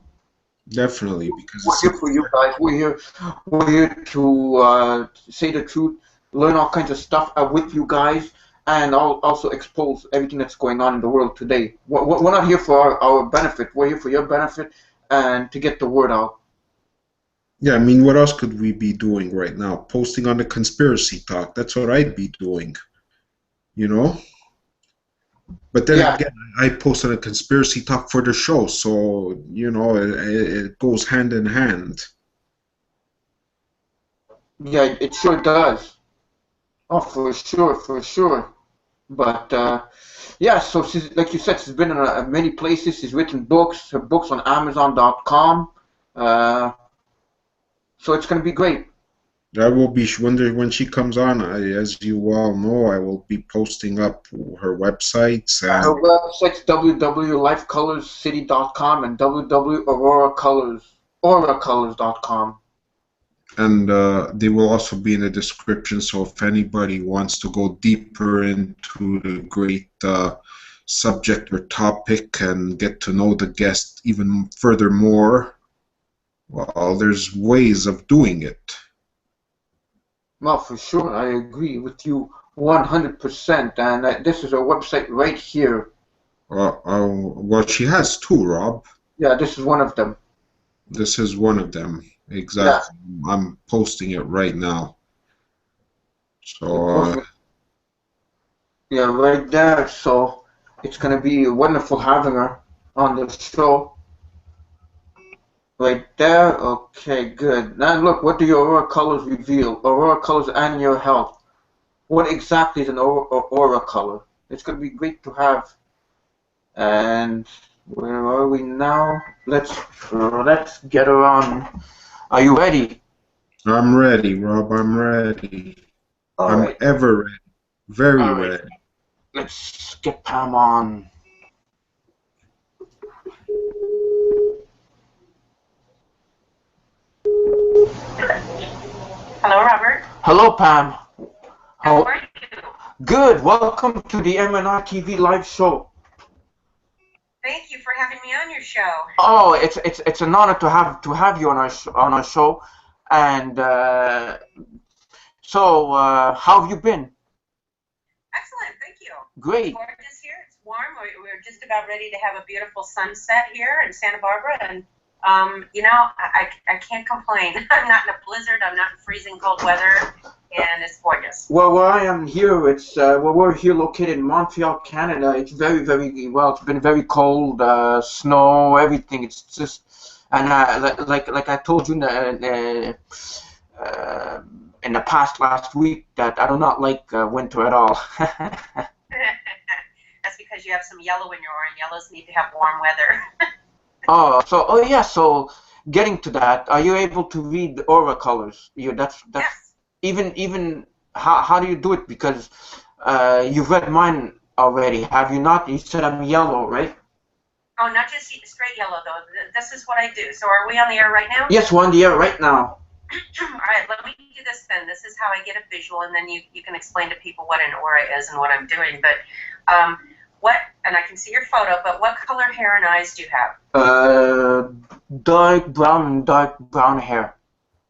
Definitely, because We're here for you guys. We're here to say the truth, learn all kinds of stuff with you guys, and also expose everything that's going on in the world today. We're not here for our benefit. We're here for your benefit and to get the word out. yeah, I mean, what else could we be doing right now? Posting on the conspiracy talk. That's what I'd be doing, you know? But then Yeah, again, I posted a conspiracy talk for the show, so, it goes hand in hand. yeah, it sure does. Oh, for sure, for sure. But yeah, so she's like you said, she's been in many places. She's written books. Her books on Amazon.com. Uh, so it's going to be great. I will be when she comes on. As you all know, I will be posting up her websites Her and website's www.lifecolorscity.com and www.auroracolors.com. they will also be in the description. So if anybody wants to go deeper into the great subject or topic and get to know the guest even furthermore, well, there's ways of doing it. Well, for sure, I agree with you 100%. And this is her website right here. Well, she has two, Rob. Yeah, this is one of them. This is one of them. Yeah, Exactly. I'm posting it right now. So, yeah, right there. So it's going to be wonderful having her on the show. Right there. Okay, good. Now look, what do your aurora colors reveal? Aurora colors and your health. What exactly is an aurora color? It's going to be great to have. And where are we now? Let's get her on. Are you ready? I'm ready, Rob. I'm ready. All I'm right. ever ready. Very All right. ready. Let's get Pam on. Hello, Robert. Hello, Pam. How are you? Good. Welcome to the MnRTV live show. Thank you for having me on your show. Oh, it's an honor to have you on our show, and so how have you been? Excellent, thank you. Great. Gorgeous here. It's warm. We're just about ready to have a beautiful sunset here in Santa Barbara, and you know, I can't complain. I'm not in a blizzard. I'm not in freezing cold weather, and it's gorgeous. Well, where I am here, it's we're here located in Montreal, Canada. It's very, very well. It's been very cold, snow, everything. It's just, and like I told you in the past last week that I do not like winter at all. That's because you have some yellow in your aura, and yellows need to have warm weather. Oh yeah. So getting to that, are you able to read the aura colors? That's Yes. even how do you do it? Because you've read mine already, have you not? You said I'm yellow, right? Oh, not just straight yellow though. This is what I do. So are we on the air right now? Yes, we're on the air right now. All right, let me do this then. This is how I get a visual, and then you can explain to people what an aura is and what I'm doing. But and I can see your photo, but what color hair and eyes do you have? Dark brown hair.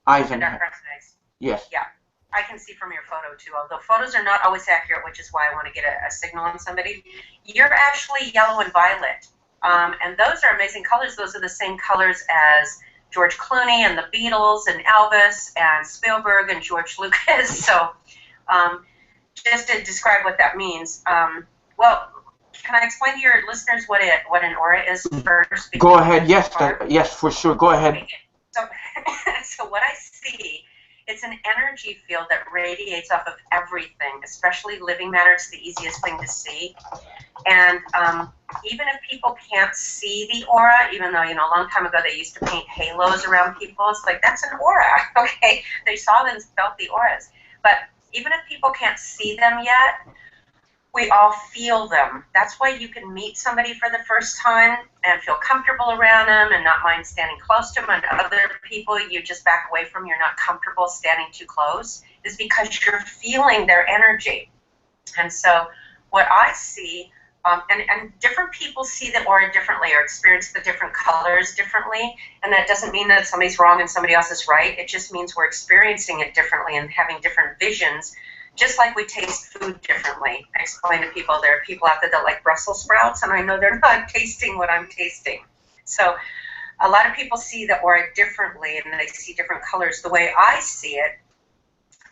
Eyes and Dark hair. brown eyes. Yes. Yeah, I can see from your photo too, although photos are not always accurate, which is why I want to get a signal on somebody. You're actually yellow and violet, and those are amazing colors. Those are the same colors as George Clooney and the Beatles and Elvis and Spielberg and George Lucas. So just to describe what that means, well, can I explain to your listeners what an aura is first? Go ahead. Yes, for sure. Go ahead. So what I see, it's an energy field that radiates off of everything, especially living matter. It's the easiest thing to see. And even if people can't see the aura, even though, you know, a long time ago they used to paint halos around people, it's like, that's an aura, okay? They saw them and felt the auras. But even if people can't see them yet, we all feel them. That's why you can meet somebody for the first time and feel comfortable around them and not mind standing close to them, and other people you just back away from, you're not comfortable standing too close, is because you're feeling their energy. And so what I see, and different people see the aura differently or experience the different colors differently, and that doesn't mean that somebody's wrong and somebody else is right. It just means we're experiencing it differently and having different visions. Just like we taste food differently. I explain to people, there are people out there that like Brussels sprouts, and I know they're not tasting what I'm tasting. So a lot of people see the aura differently, and they see different colors. The way I see it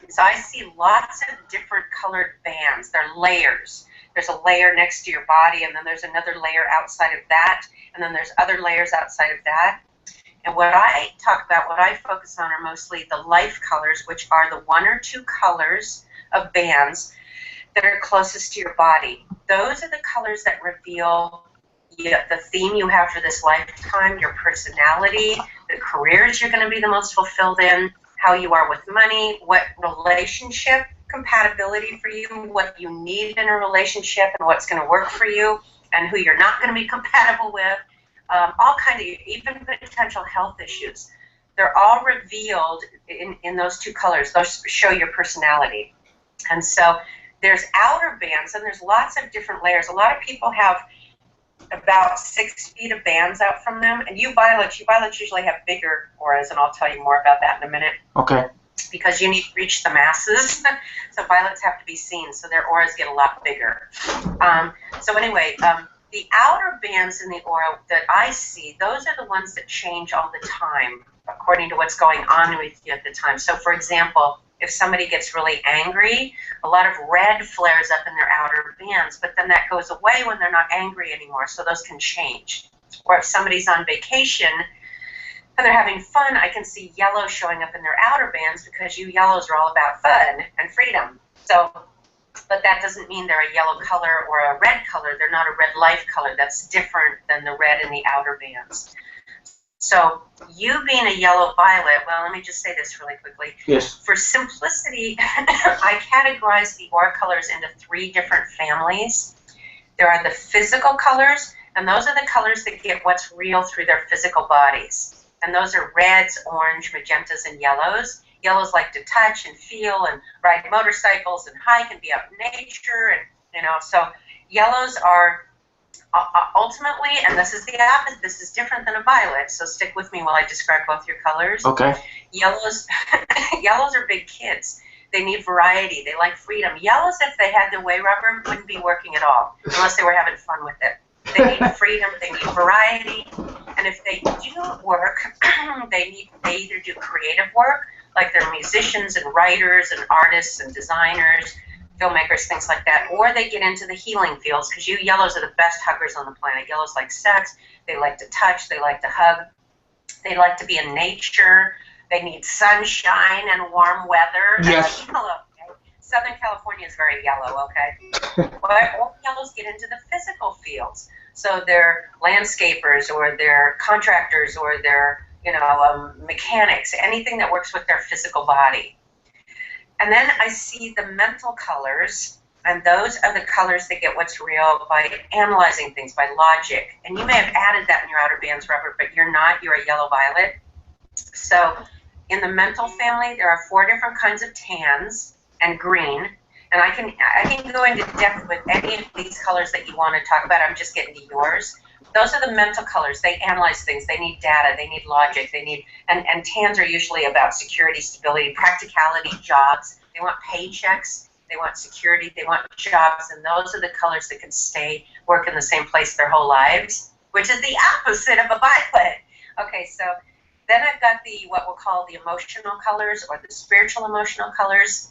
is I see lots of different colored bands. They're layers. There's a layer next to your body, and then there's another layer outside of that, and then there's other layers outside of that. And what I talk about, what I focus on, are mostly the life colors, which are the one or two colors of bands that are closest to your body. Those are the colors that reveal the theme you have for this lifetime, your personality, the careers you're going to be the most fulfilled in, how you are with money, what relationship compatibility for you, what you need in a relationship and what's going to work for you, and who you're not going to be compatible with, all kind of, even potential health issues. They're all revealed in those two colors. Those show your personality. And so there's outer bands, and there's lots of different layers. A lot of people have about 6 feet of bands out from them, and you violets usually have bigger auras, and I'll tell you more about that in a minute. Okay. Because you need to reach the masses, so violets have to be seen, so their auras get a lot bigger. So anyway, the outer bands in the aura that I see, those are the ones that change all the time, according to what's going on with you at the time. So for example, if somebody gets really angry, a lot of red flares up in their outer bands, but then that goes away when they're not angry anymore, so those can change. Or if somebody's on vacation and they're having fun, I can see yellow showing up in their outer bands, because you yellows are all about fun and freedom. So, but that doesn't mean they're a yellow color or a red color. They're not a red life color. That's different than the red in the outer bands. So you being a yellow violet, well, let me just say this really quickly. Yes. For simplicity, I categorize the aura colors into 3 different families. There are the physical colors, and those are the colors that get what's real through their physical bodies. And those are reds, orange, magentas, and yellows. Yellows like to touch and feel and ride motorcycles and hike and be out in nature, and so yellows are ultimately, and this is the opposite, this is different than a violet, so stick with me while I describe both your colors. Okay. Yellows are big kids. They need variety. They like freedom. Yellows, if they had their way, Robert, wouldn't be working at all unless they were having fun with it. They need freedom. They need variety. And if they do work, they either do creative work, like they're musicians and writers and artists and designers, filmmakers, things like that, or they get into the healing fields, because you yellows are the best huggers on the planet. Yellows like sex. They like to touch. They like to hug. They like to be in nature. They need sunshine and warm weather. Yes. Yellow, okay? Southern California is very yellow, okay? But all yellows get into the physical fields. So they're landscapers, or they're contractors, or they're, mechanics, anything that works with their physical body. And then I see the mental colors, and those are the colors that get what's real by analyzing things, by logic. And you may have added that in your outer bands, Robert, but you're not. You're a yellow-violet. So in the mental family, there are 4 different kinds of tans and green. And I can go into depth with any of these colors that you want to talk about. I'm just getting to yours. Those are the mental colors. They analyze things. They need data. They need logic. They need, and tans are usually about security, stability, practicality, jobs. They want paychecks. They want security. They want jobs. And those are the colors that can stay, work in the same place their whole lives, which is the opposite of a violet. Okay, so then I've got what we'll call the emotional colors, or the spiritual emotional colors.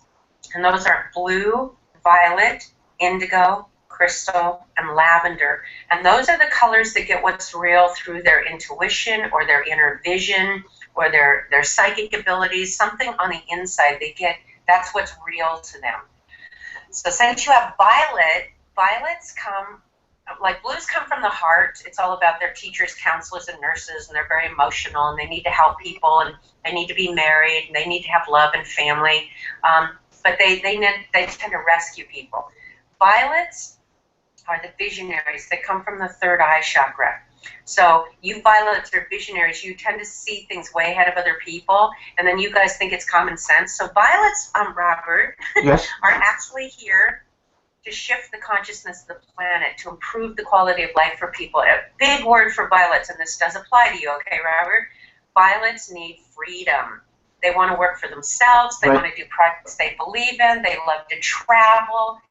And those are blue, violet, indigo, crystal, and lavender. And those are the colors that get what's real through their intuition, or their inner vision, or their psychic abilities, something on the inside they get. That's what's real to them. So since you have violets come, like blues come from the heart. It's all about their teachers, counselors, and nurses, and they're very emotional, and they need to help people, and they need to be married, and they need to have love and family. But they tend to rescue people. Violets are the visionaries that come from the third eye chakra. So you violets are visionaries. You tend to see things way ahead of other people, and then you guys think it's common sense. So violets, Robert, Yes. are actually here to shift the consciousness of the planet, to improve the quality of life for people. A big word for violets, and this does apply to you, okay, Robert? Violets need freedom. They want to work for themselves. They want to do projects they believe in. They love to travel.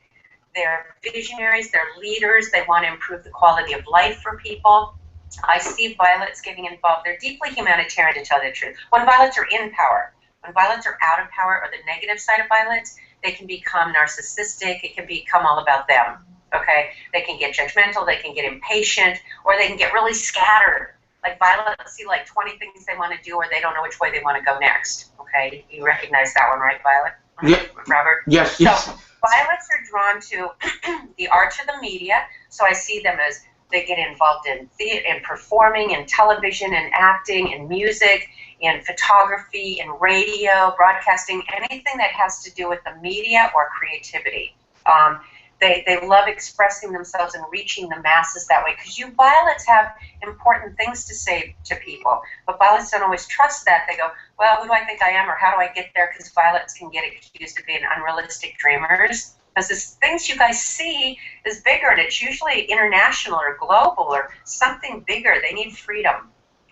They're visionaries. They're leaders. They want to improve the quality of life for people. I see violets getting involved. They're deeply humanitarian, to tell the truth. When violets are in power, when violets are out of power, or the negative side of violets, they can become narcissistic. It can become all about them, okay? They can get judgmental. They can get impatient, or they can get really scattered. Like violets see like 20 things they want to do, or they don't know which way they want to go next, okay? You recognize that one, right, Violet? Yeah. Robert? Yes, So yes. violets are drawn to the arts of the media, so I see them as they get involved in theater, in performing, in television, in acting, in music, in photography, in radio, broadcasting, anything that has to do with the media or creativity. They love expressing themselves and reaching the masses that way, because you violets have important things to say to people. But violets don't always trust that. They go, well, who do I think I am, or how do I get there? Because violets can get accused of being unrealistic dreamers. Because the things you guys see is bigger, and it's usually international or global or something bigger. They need freedom.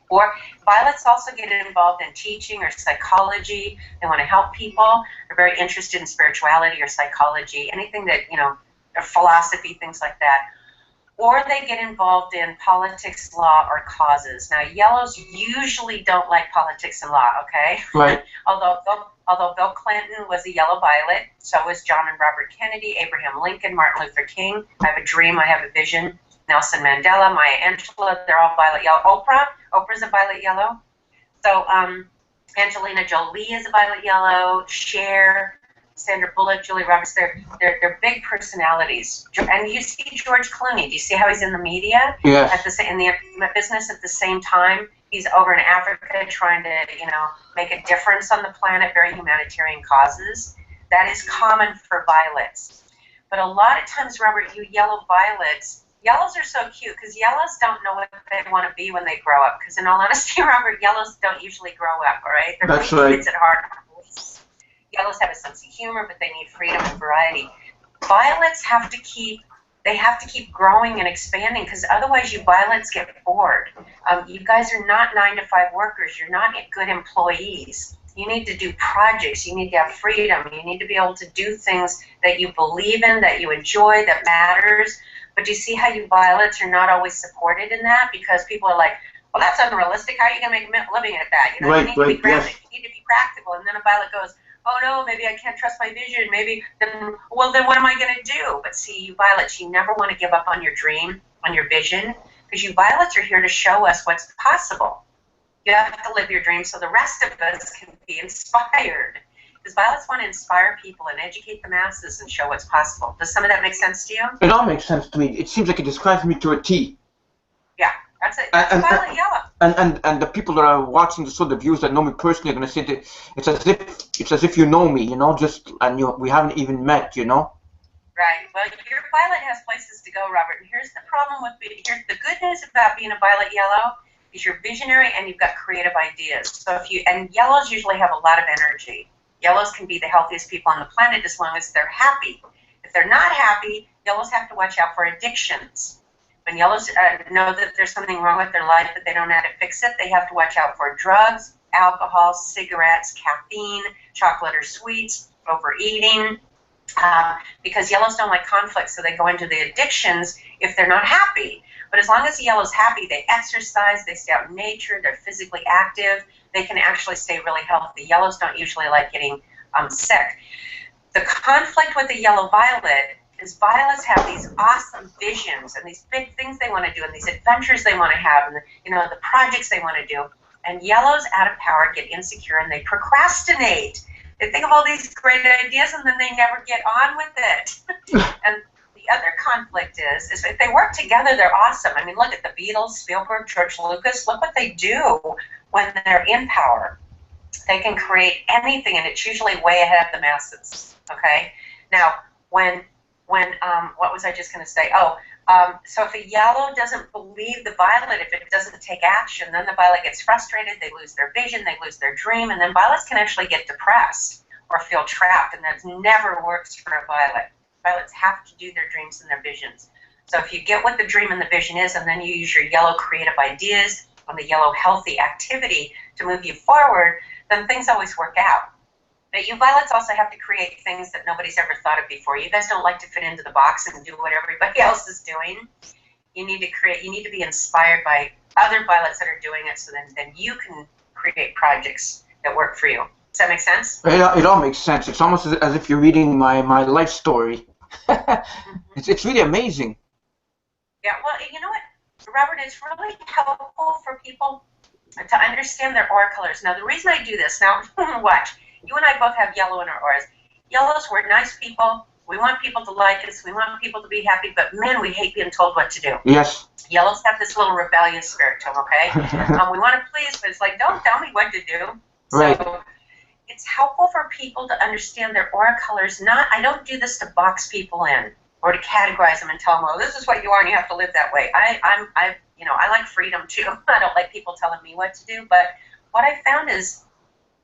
Or violets also get involved in teaching or psychology. They want to help people. They're very interested in spirituality or psychology, anything that, or philosophy, things like that. Or they get involved in politics, law, or causes. Now, yellows usually don't like politics and law, okay? Right. Although Bill Clinton was a yellow violet, so was John and Robert Kennedy, Abraham Lincoln, Martin Luther King. I have a dream, I have a vision. Nelson Mandela, Maya Angelou, they're all violet yellow. Oprah's a violet yellow. So Angelina Jolie is a violet yellow. Cher, Sandra Bullock, Julia Roberts, they're big personalities. And you see George Clooney. Do you see how he's in the media? Yes. In the entertainment business at the same time? He's over in Africa trying to, make a difference on the planet, very humanitarian causes. That is common for violets. But a lot of times, Robert, you yellow violets, yellows are so cute because yellows don't know what they want to be when they grow up. Because in all honesty, Robert, yellows don't usually grow up, all right? They're That's really right. kids at heart. Yellows have a sense of humor, but they need freedom and variety. Violets have to keep growing and expanding, because otherwise you violets get bored. You guys are not 9-to-5 workers. You're not good employees. You need to do projects. You need to have freedom. You need to be able to do things that you believe in, that you enjoy, that matters. But do you see how you violets are not always supported in that? Because people are like, well, that's unrealistic. How are you going to make a living at that? You know, you need to be grounded. Yes. You need to be practical. And then a violet goes, oh, no, maybe I can't trust my vision. Maybe, then what am I going to do? But see, you violets, you never want to give up on your dream, on your vision, because you violets are here to show us what's possible. You have to live your dream so the rest of us can be inspired. Because violets want to inspire people and educate the masses and show what's possible. Does some of that make sense to you? It all makes sense to me. It seems like it describes me to a T. Yeah, that's it. That's violet yellow. And the people that are watching the show, the viewers that know me personally, are going to say that it's as if you know me, you know, we haven't even met, you know. Right. Well, your violet has places to go, Robert. And here's the problem with here's the good news about being a violet yellow is you're visionary and you've got creative ideas. So and yellows usually have a lot of energy. Yellows can be the healthiest people on the planet as long as they're happy. If they're not happy, yellows have to watch out for addictions. When yellows know that there's something wrong with their life but they don't know how to fix it, they have to watch out for drugs, alcohol, cigarettes, caffeine, chocolate or sweets, overeating, because yellows don't like conflict, so they go into the addictions if they're not happy. But as long as the yellow's happy, they exercise, they stay out in nature, they're physically active, they can actually stay really healthy. Yellows don't usually like getting sick. The conflict with the yellow violet is violets have these awesome visions and these big things they want to do and these adventures they want to have and the projects they want to do. And yellows, out of power, get insecure and they procrastinate. They think of all these great ideas and then they never get on with it. And the other conflict is if they work together, they're awesome. I mean, look at the Beatles, Spielberg, George Lucas. Look what they do when they're in power. They can create anything, and it's usually way ahead of the masses. Okay. Now, when what was I just going to say? So if a yellow doesn't believe the violet, if it doesn't take action, then the violet gets frustrated. They lose their vision. They lose their dream, and then violets can actually get depressed or feel trapped, and that never works for a violet. Violets have to do their dreams and their visions. So if you get what the dream and the vision is, and then you use your yellow creative ideas and the yellow healthy activity to move you forward, then things always work out. But you violets also have to create things that nobody's ever thought of before. You guys don't like to fit into the box and do what everybody else is doing. You need to be inspired by other violets that are doing it, so then you can create projects that work for you. Does that make sense? It all makes sense. It's almost as if you're reading my life story. It's really amazing. Yeah, well, you know what, Robert, it's really helpful for people to understand their aura colors. Now, the reason I do this, now, watch. You and I both have yellow in our auras. Yellows, we're nice people. We want people to like us. We want people to be happy. But, man, we hate being told what to do. Yes. Yellows have this little rebellious spirit to them, okay? We want to please, but it's like, don't tell me what to do. Right. So it's helpful for people to understand their aura colors. I don't do this to box people in or to categorize them and tell them, oh, this is what you are and you have to live that way. I like freedom, too. I don't like people telling me what to do. But what I found is,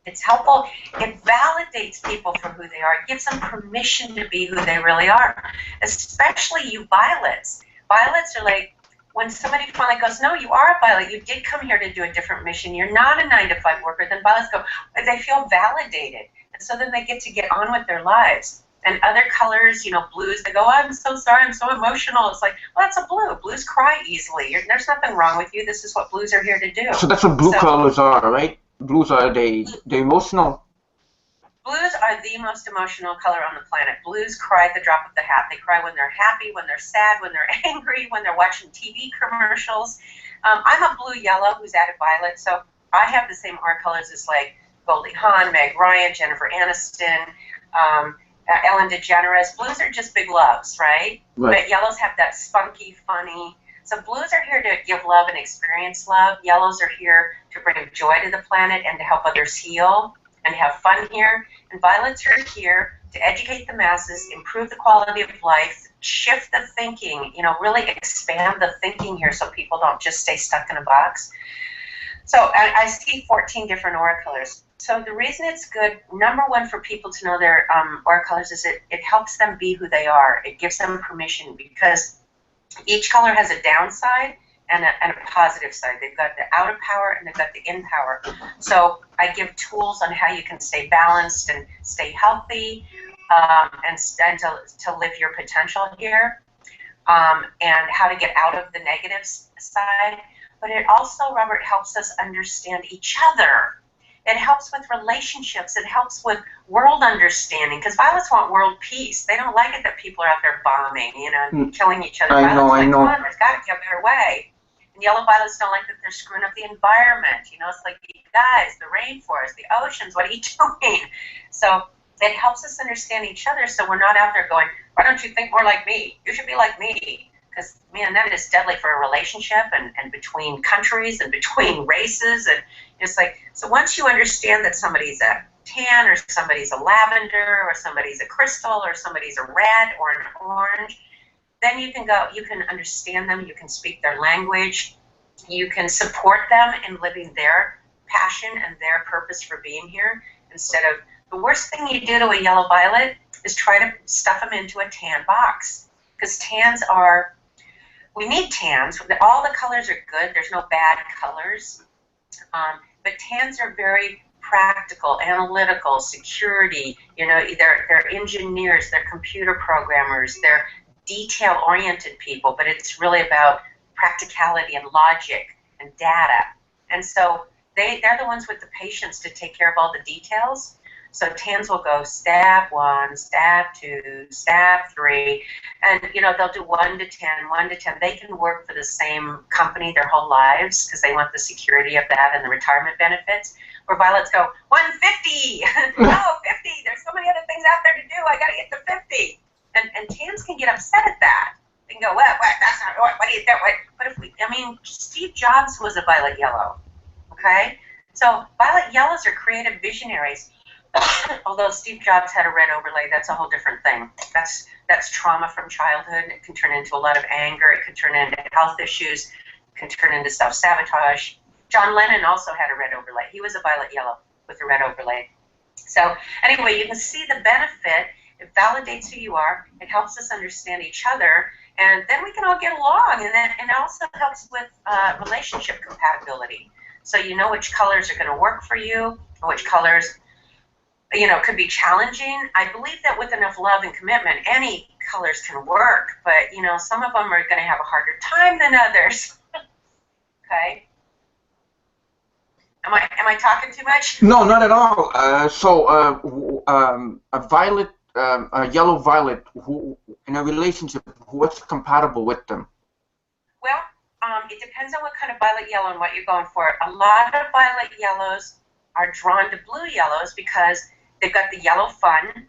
it's helpful. It validates people for who they are. It gives them permission to be who they really are, especially you violets. Violets are like, when somebody finally goes, no, you are a violet. You did come here to do a different mission. You're not a 9-to-5 worker. Then violets go, they feel validated. And so then they get to get on with their lives. And other colors, blues, they go, oh, I'm so sorry, I'm so emotional. It's like, well, that's a blue. Blues cry easily. There's nothing wrong with you. This is what blues are here to do. So that's what blue colors are, right? Blues are they emotional? Blues are the most emotional color on the planet. Blues cry at the drop of the hat. They cry when they're happy, when they're sad, when they're angry, when they're watching TV commercials. I'm a blue-yellow who's added violet, so I have the same aura colors as like Goldie Hawn, Meg Ryan, Jennifer Aniston, Ellen DeGeneres. Blues are just big loves, right? But yellows have that spunky, funny. So blues are here to give love and experience love. Yellows are here to bring joy to the planet and to help others heal and have fun here. And violets are here to educate the masses, improve the quality of life, shift the thinking, really expand the thinking here so people don't just stay stuck in a box. So I see 14 different aura colors. So the reason it's good, number one, for people to know their aura colors is it helps them be who they are. It gives them permission because each color has a downside and a positive side. They've got the out of power and they've got the in power. So I give tools on how you can stay balanced and stay healthy, and to live your potential here, and how to get out of the negative side. But it also, Robert, helps us understand each other. It helps with relationships. It helps with world understanding, because violets want world peace. They don't like it that people are out there bombing, and killing each other. I know. Come on, there's got to be a better way. And yellow violets don't like that they're screwing up the environment. It's like, you guys, the rainforest, the oceans, what are you doing? So it helps us understand each other, so we're not out there going, why don't you think more like me? You should be like me. Because, man, that is deadly for a relationship, and between countries and between races. And it's like, so once you understand that somebody's a tan, or somebody's a lavender, or somebody's a crystal, or somebody's a red or an orange, then you can understand them, you can speak their language, you can support them in living their passion and their purpose for being here, instead of, the worst thing you do to a yellow violet is try to stuff them into a tan box. Because we need tans. All the colors are good. There's no bad colors. But tans are very practical, analytical, security. They're engineers, they're computer programmers, they're detail-oriented people, but it's really about practicality and logic and data. And so they're the ones with the patience to take care of all the details. So tans will go step 1, step 2, step 3, and they'll do 1 to 10, 1 to 10. They can work for the same company their whole lives because they want the security of that and the retirement benefits. Where violets go 150, no 50. There's so many other things out there to do. I got to get to 50. And tans can get upset at that. They can go, what? That's not what do you think? But Steve Jobs was a violet yellow. Okay, so violet yellows are creative visionaries. Although Steve Jobs had a red overlay, that's a whole different thing. That's trauma from childhood. It can turn into a lot of anger. It can turn into health issues. It can turn into self-sabotage. John Lennon also had a red overlay. He was a violet yellow with a red overlay. So anyway, you can see the benefit. It validates who you are. It helps us understand each other. And then we can all get along. And it also helps with relationship compatibility. So you know which colors are going to work for you, and which colors could be challenging. I believe that with enough love and commitment, any colors can work, but some of them are going to have a harder time than others. Okay. Am I talking too much? No, not at all. A yellow violet, who in a relationship, what's compatible with them? Well, it depends on what kind of violet yellow and what you're going for. A lot of violet yellows are drawn to blue yellows because they've got the yellow fun.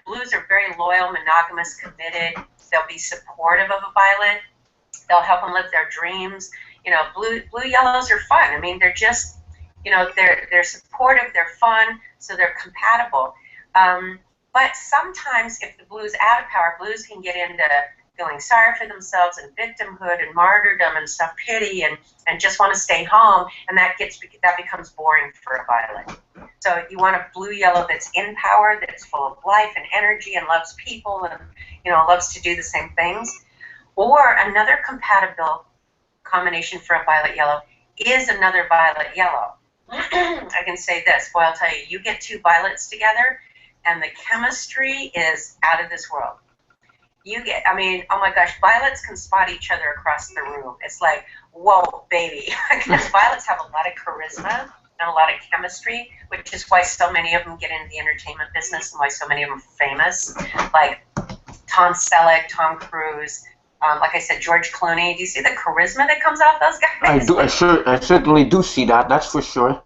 Blues are very loyal, monogamous, committed. They'll be supportive of a violet. They'll help them live their dreams. Blue yellows are fun. They're just, they're supportive, they're fun, so they're compatible. But sometimes if the blue's out of power, blues can get into feeling sorry for themselves and victimhood and martyrdom and self-pity and just want to stay home, and that becomes boring for a violet. So you want a blue-yellow that's in power, that's full of life and energy and loves people and loves to do the same things. Or another compatible combination for a violet yellow is another violet yellow. I can say this, boy, I'll tell you, you get two violets together and the chemistry is out of this world. Oh my gosh, violets can spot each other across the room. It's like, whoa, baby. Because violets have a lot of charisma and a lot of chemistry, which is why so many of them get into the entertainment business and why so many of them are famous. Like Tom Selleck, Tom Cruise, like I said, George Clooney. Do you see the charisma that comes off those guys? I do. I certainly do see that. That's for sure.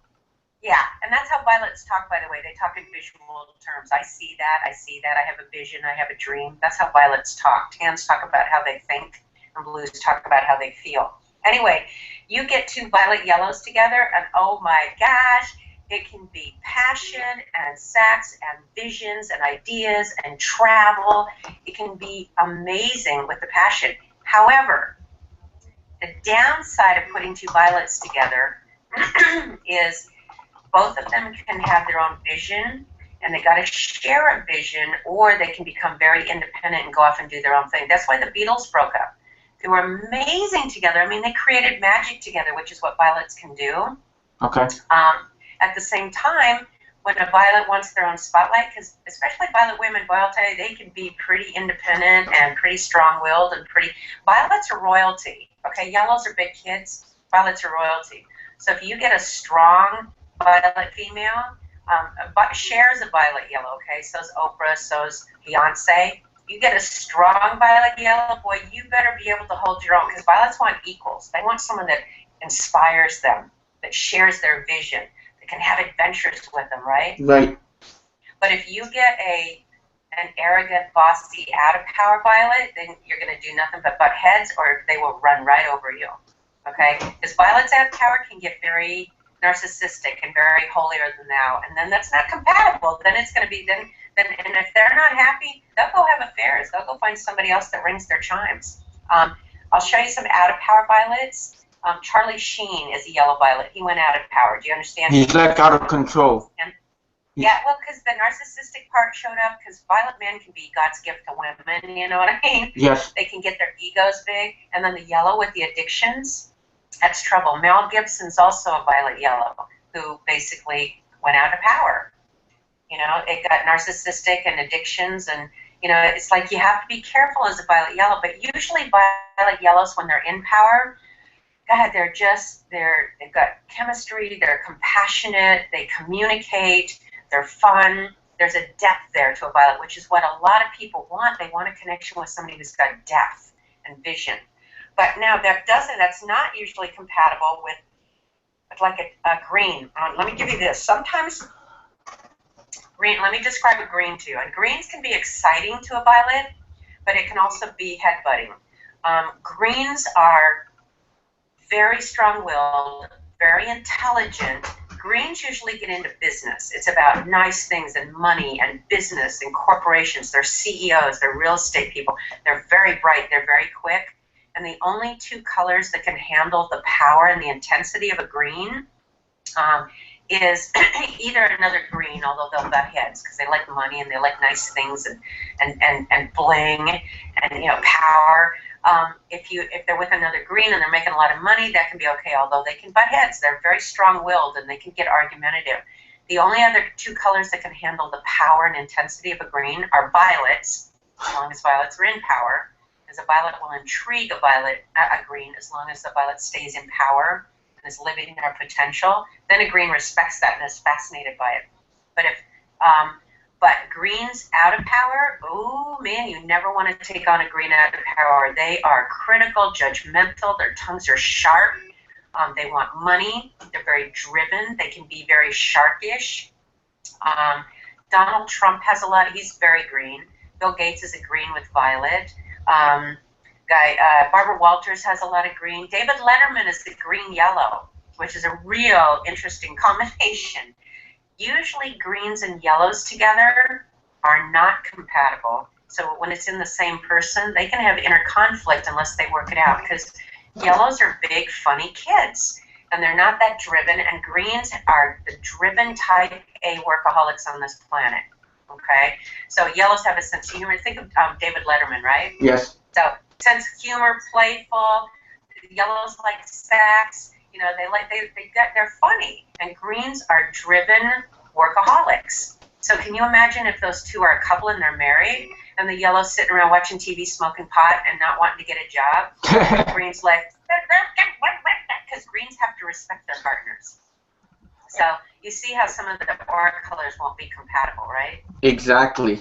Yeah, and that's how violets talk, by the way. They talk in visual terms. I see that, I have a vision, I have a dream. That's how violets talk. Tans talk about how they think, and blues talk about how they feel. Anyway, you get two violet yellows together, and oh my gosh, it can be passion and sex and visions and ideas and travel. It can be amazing with the passion. However, the downside of putting two violets together is both of them can have their own vision, and they got to share a vision, or they can become very independent and go off and do their own thing. That's why the Beatles broke up, who are amazing together. I mean, they created magic together, which is what violets can do. Okay. At the same time, when a violet wants their own spotlight, because especially violet women, well, I'll tell you, they can be pretty independent and pretty strong-willed and pretty. Violets are royalty. Okay, yellows are big kids. Violets are royalty. So if you get a strong violet female, Cher's a violet yellow. Okay, so's Oprah, so's Beyonce. You get a strong violet yellow, boy, you better be able to hold your own, because violets want equals. They want someone that inspires them, that shares their vision, that can have adventures with them, right? Right. But if you get an arrogant, bossy, out-of-power violet, then you're going to do nothing but butt heads, or they will run right over you, okay? Because violets out of power can get very narcissistic and very holier than thou, and then that's not compatible. Then it's going to be, and if they're not happy, they'll go have affairs. They'll go find somebody else that rings their chimes. I'll show you some out-of-power violets. Charlie Sheen is a yellow violet. He went out of power. Do you understand? He's like out of control. Yeah, well, because the narcissistic part showed up, because violet men can be God's gift to women, you know what I mean? Yes. They can get their egos big, and then the yellow with the addictions, that's trouble. Mel Gibson's also a violet yellow, who basically went out of power. You know, it got narcissistic and addictions, and, you know, it's like you have to be careful as a violet yellow, but usually violet yellows, when they're in power, God, they've got chemistry, they're compassionate, they communicate, they're fun. There's a depth there to a violet, which is what a lot of people want. They want a connection with somebody who's got depth and vision. But now that's not usually compatible with like a green. Let me give you this. Sometimes green, let me describe a green to you. And greens can be exciting to a violet, but it can also be headbutting. Greens are very strong-willed, very intelligent. Greens usually get into business. It's about nice things and money and business and corporations. They're CEOs, they're real estate people. They're very bright, they're very quick. And the only two colors that can handle the power and the intensity of a green is either another green, although they'll butt heads because they like money and they like nice things and bling and, you know, power. If they're with another green and they're making a lot of money, that can be okay, although they can butt heads. They're very strong-willed and they can get argumentative. The only other two colors that can handle the power and intensity of a green are violets, as long as violets are in power, because a violet will intrigue a green as long as the violet stays in power and is living their potential. Then a green respects that and is fascinated by it. But greens out of power, oh man, you never want to take on a green out of power. They are critical, judgmental, their tongues are sharp, they want money, they're very driven, they can be very sharkish. Donald Trump has a lot, he's very green. Bill Gates is a green with violet. Barbara Walters has a lot of green. David Letterman is the green-yellow, which is a real interesting combination. Usually greens and yellows together are not compatible. So when it's in the same person, they can have inner conflict unless they work it out, because yellows are big, funny kids, and they're not that driven, and greens are the driven type A workaholics on this planet, okay? So yellows have a sense of humor. Think of David Letterman, right? Yes. So sense of humor, playful, yellows like sax. You know, they're funny, and greens are driven workaholics. So can you imagine if those two are a couple and they're married, and the yellow's sitting around watching TV, smoking pot, and not wanting to get a job? And green's like, because greens have to respect their partners. So you see how some of the aura colors won't be compatible, right? Exactly.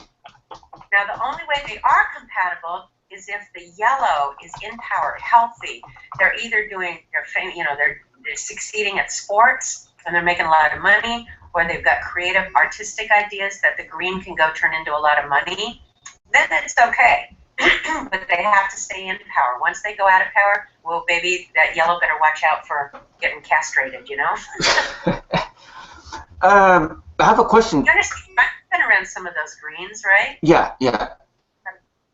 Now the only way they are compatible is if the yellow is in power, healthy. They're either they're succeeding at sports and they're making a lot of money, or they've got creative, artistic ideas that the green can go turn into a lot of money. Then it's okay, but they have to stay in power. Once they go out of power, well, baby, that yellow better watch out for getting castrated, you know? I have a question. You understand? I've been around some of those greens, right? Yeah.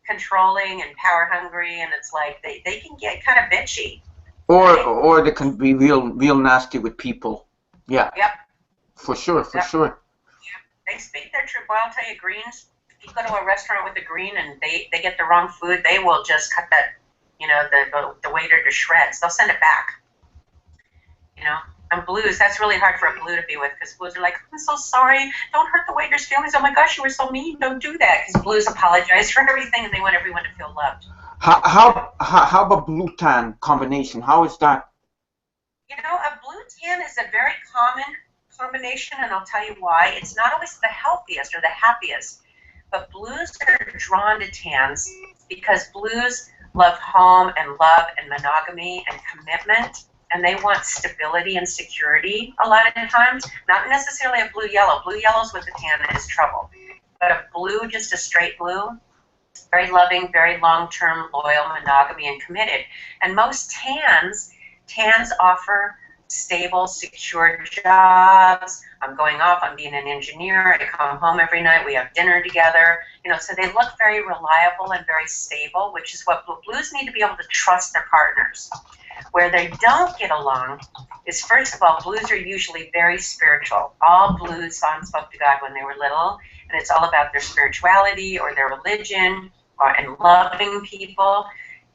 Controlling and power hungry, and it's like they can get kind of bitchy. Or they can be real nasty with people. Yeah. Yep. For sure. Yeah. They speak their truth. Well, I'll tell you, greens, if you go to a restaurant with a green and they get the wrong food, they will just cut that you know, the waiter to shreds. They'll send it back. You know, and blues, that's really hard for a blue to be with, because blues are like, I'm so sorry, don't hurt the waiter's feelings. Oh my gosh, you were so mean. Don't do that. Because blues apologize for everything and they want everyone to feel loved. How about blue tan combination? How is that? You know, a blue tan is a very common combination, and I'll tell you why. It's not always the healthiest or the happiest, but blues are drawn to tans because blues love home and love and monogamy and commitment, and they want stability and security a lot of times. Not necessarily a blue-yellow. Blue-yellows with the tan is trouble, but a blue, just a straight blue, very loving, very long-term, loyal, monogamy, and committed. And most tans offer stable, secure jobs. I'm going off, I'm being an engineer, I come home every night, we have dinner together, you know, so they look very reliable and very stable, which is what blues need to be able to trust their partners. Where they don't get along is, first of all, blues are usually very spiritual. All blues spoke to God when they were little, and it's all about their spirituality or their religion and loving people.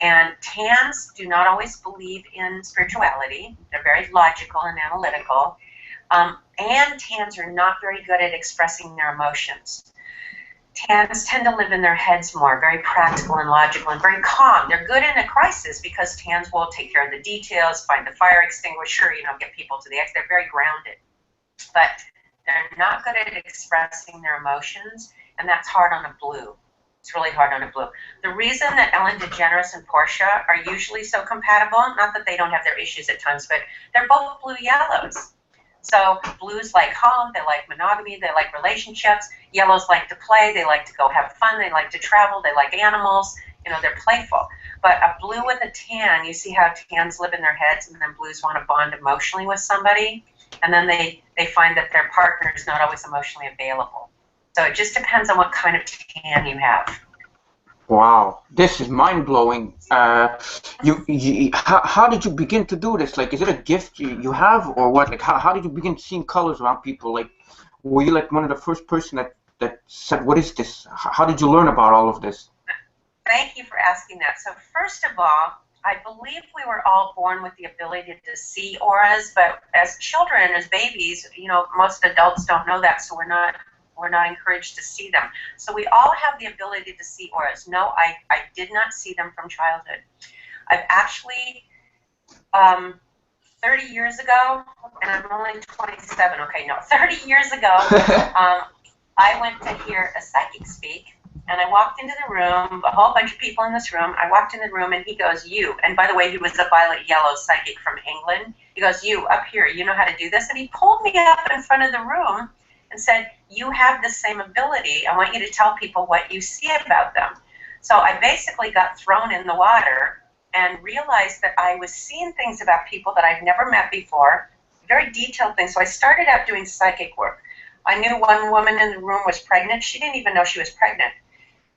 And tans do not always believe in spirituality. They're very logical and analytical. And tans are not very good at expressing their emotions. Tans tend to live in their heads more, very practical and logical and very calm. They're good in a crisis because tans will take care of the details, find the fire extinguisher, you know, get people to the exit. They're very grounded. But they're not good at expressing their emotions, and that's hard on a blue. It's really hard on a blue. The reason that Ellen DeGeneres and Portia are usually so compatible, not that they don't have their issues at times, but they're both blue-yellows. So blues like home, they like monogamy, they like relationships. Yellows like to play, they like to go have fun, they like to travel, they like animals, you know, they're playful. But a blue with a tan, you see how tans live in their heads, and then blues want to bond emotionally with somebody, and then they find that their partner is not always emotionally available. So it just depends on what kind of tan you have. Wow, this is mind-blowing. How did you begin to do this? Like, is it a gift you have, or what? Like, how did you begin seeing colors around people? Like, were you like one of the first person that said, what is this? How did you learn about all of this? Thank you for asking that. So first of all, I believe we were all born with the ability to see auras, but as children, as babies, you know, most adults don't know that, so we're not encouraged to see them. So we all have the ability to see auras. No, I did not see them from childhood. I've actually, 30 years ago, and I'm only 27, okay, no, 30 years ago, I went to hear a psychic speak, and I walked into the room, a whole bunch of people in this room. I walked in the room, and he goes, you, and by the way, he was a violet-yellow psychic from England. He goes, you, up here, you know how to do this? And he pulled me up in front of the room and said, you have the same ability. I want you to tell people what you see about them. So I basically got thrown in the water and realized that I was seeing things about people that I'd never met before, very detailed things. So I started out doing psychic work. I knew one woman in the room was pregnant. She didn't even know she was pregnant.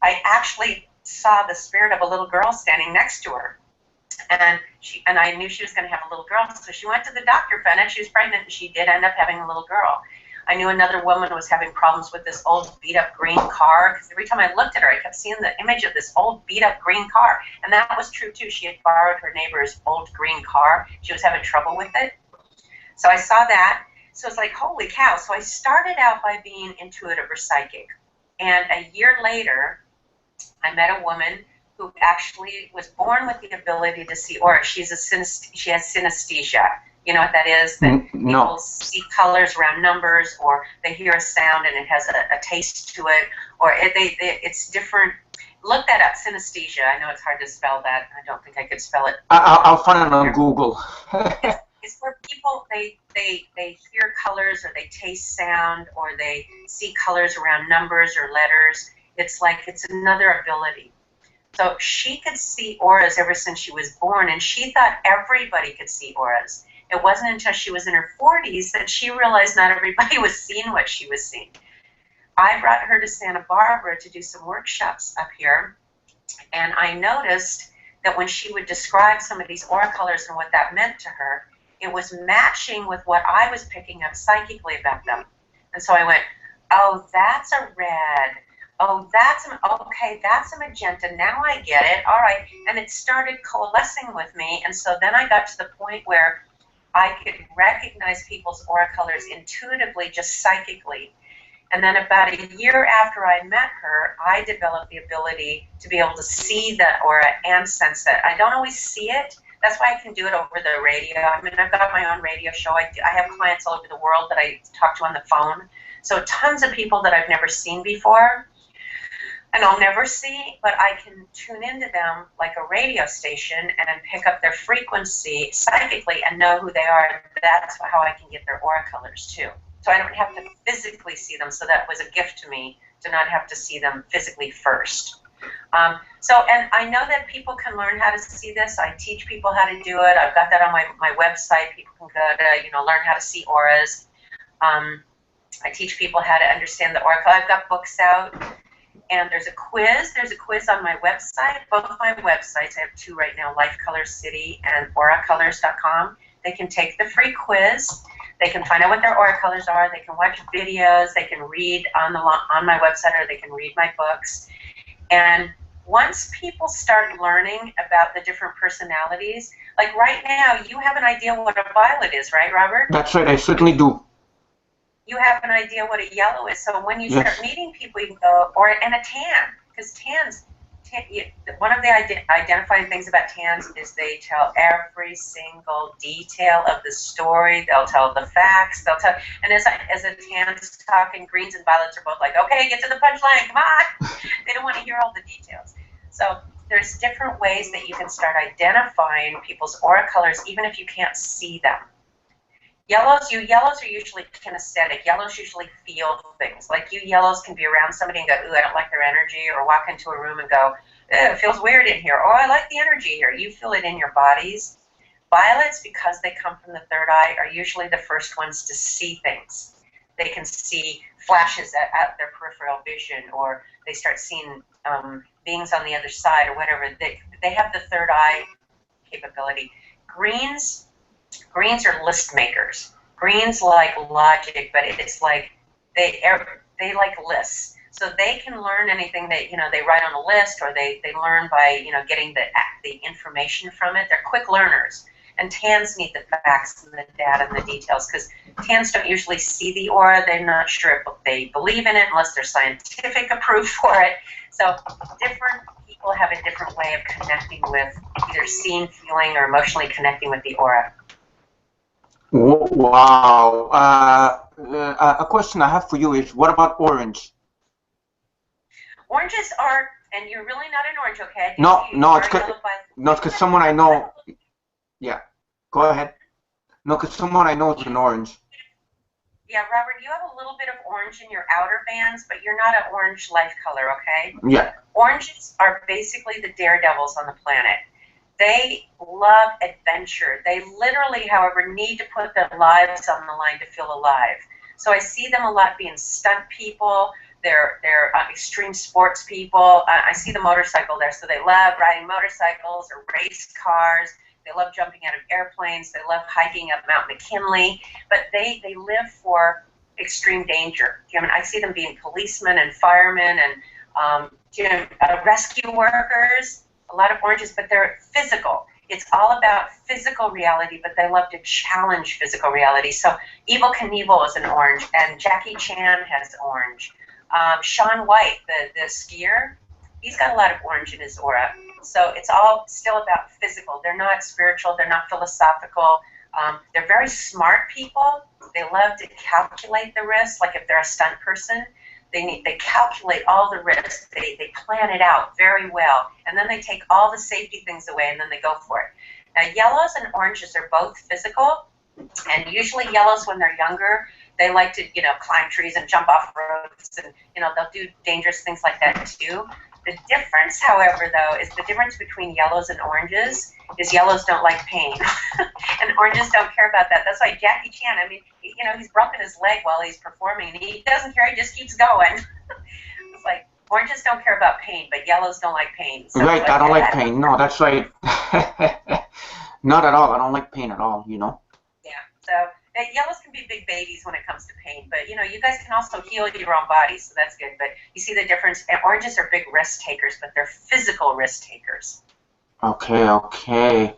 I actually saw the spirit of a little girl standing next to her. And I knew she was going to have a little girl. So she went to the doctor, found out she was pregnant, and she did end up having a little girl. I knew another woman was having problems with this old beat-up green car, because every time I looked at her, I kept seeing the image of this old beat-up green car. And that was true, too. She had borrowed her neighbor's old green car. She was having trouble with it. So I saw that. So it's like, holy cow. So I started out by being intuitive or psychic. And a year later, I met a woman who actually was born with the ability to see aura. She has synesthesia. You know what that is? That people see colors around numbers, or they hear a sound and it has a taste to it, or it's different. Look that up, synesthesia. I know it's hard to spell that. I don't think I could spell it. I'll find it on Google. It's where people, they hear colors, or they taste sound, or they see colors around numbers or letters. It's like it's another ability. So she could see auras ever since she was born, and she thought everybody could see auras. It wasn't until she was in her 40s that she realized not everybody was seeing what she was seeing. I brought her to Santa Barbara to do some workshops up here, and I noticed that when she would describe some of these aura colors and what that meant to her, it was matching with what I was picking up psychically about them. And so I went, oh, that's a red. oh, okay, that's a magenta. Now I get it. All right. And it started coalescing with me. And so then I got to the point where I could recognize people's aura colors intuitively, just psychically. And then about a year after I met her, I developed the ability to be able to see the aura and sense it. I don't always see it. That's why I can do it over the radio. I mean, I've got my own radio show. I have clients all over the world that I talk to on the phone. So tons of people that I've never seen before and I'll never see, but I can tune into them like a radio station and pick up their frequency psychically and know who they are. That's how I can get their aura colors too. So I don't have to physically see them. So that was a gift to me to not have to see them physically first. And I know that people can learn how to see this. I teach people how to do it. I've got that on my website. People can go to, learn how to see auras. I teach people how to understand the aura. I've got books out. And there's a quiz. There's a quiz on my website. Both my websites, I have two right now, Life Color City and auracolors.com. They can take the free quiz. They can find out what their aura colors are. They can watch videos. They can read on my website, or they can read my books. And once people start learning about the different personalities, like right now, you have an idea what a violet is, right, Robert? That's right, I certainly do. You have an idea what a yellow is. So when you start meeting people, you can go, and a tan, because one of the identifying things about tans is they tell every single detail of the story. They'll tell the facts. They'll tell, and as a tan's talking, greens and violets are both like, okay, get to the punchline, come on. They don't want to hear all the details. So there's different ways that you can start identifying people's aura colors, even if you can't see them. Yellows are usually kinesthetic. Yellows usually feel things. Like you yellows can be around somebody and go, ooh, I don't like their energy, or walk into a room and go, it feels weird in here. Oh, I like the energy here. You feel it in your bodies. Violets, because they come from the third eye, are usually the first ones to see things. They can see flashes at their peripheral vision, or they start seeing beings on the other side, or whatever. They have the third eye capability. Greens are list makers. Greens like logic, but it's like they like lists. So they can learn anything that they write on a list, or they learn by getting the information from it. They're quick learners. And tans need the facts and the data and the details, because tans don't usually see the aura. They're not sure if they believe in it unless they're scientific approved for it. So different people have a different way of connecting with, either seeing, feeling, or emotionally connecting with the aura. Wow. A question I have for you is, what about orange? Oranges are, and you're really not an orange, okay? No, it's because someone I know. Yeah, go ahead. No, because someone I know is an orange. Yeah, Robert, you have a little bit of orange in your outer bands, but you're not an orange life color, okay? Yeah. Oranges are basically the daredevils on the planet. They love adventure. They literally, however, need to put their lives on the line to feel alive. So I see them a lot being stunt people. They're extreme sports people. I see the motorcycle there, so they love riding motorcycles or race cars. They love jumping out of airplanes. They love hiking up Mount McKinley. But they live for extreme danger. I see them being policemen and firemen and rescue workers. A lot of oranges, but they're physical. It's all about physical reality, but they love to challenge physical reality. So Evel Knievel is an orange, and Jackie Chan has orange. Shaun White, the skier, he's got a lot of orange in his aura. So it's all still about physical. They're not spiritual. They're not philosophical. They're very smart people. They love to calculate the risks. Like if they're a stunt person, they calculate all the risks. They plan it out very well. And then they take all the safety things away, and then they go for it. Now, yellows and oranges are both physical. And usually yellows, when they're younger, they like to, climb trees and jump off roofs, and, they'll do dangerous things like that too. The difference, however, though, is the difference between yellows and oranges is yellows don't like pain, and oranges don't care about that. That's why Jackie Chan, he's broken his leg while he's performing, and he doesn't care, he just keeps going. It's like, oranges don't care about pain, but yellows don't like pain. So right, I don't like pain. No, that's right. Not at all. I don't like pain at all, Yeah, so yellows can be big babies when it comes to pain, but you know, you guys can also heal your own body, so that's good. But you see the difference? And oranges are big risk takers, but they're physical risk takers. Okay, okay. You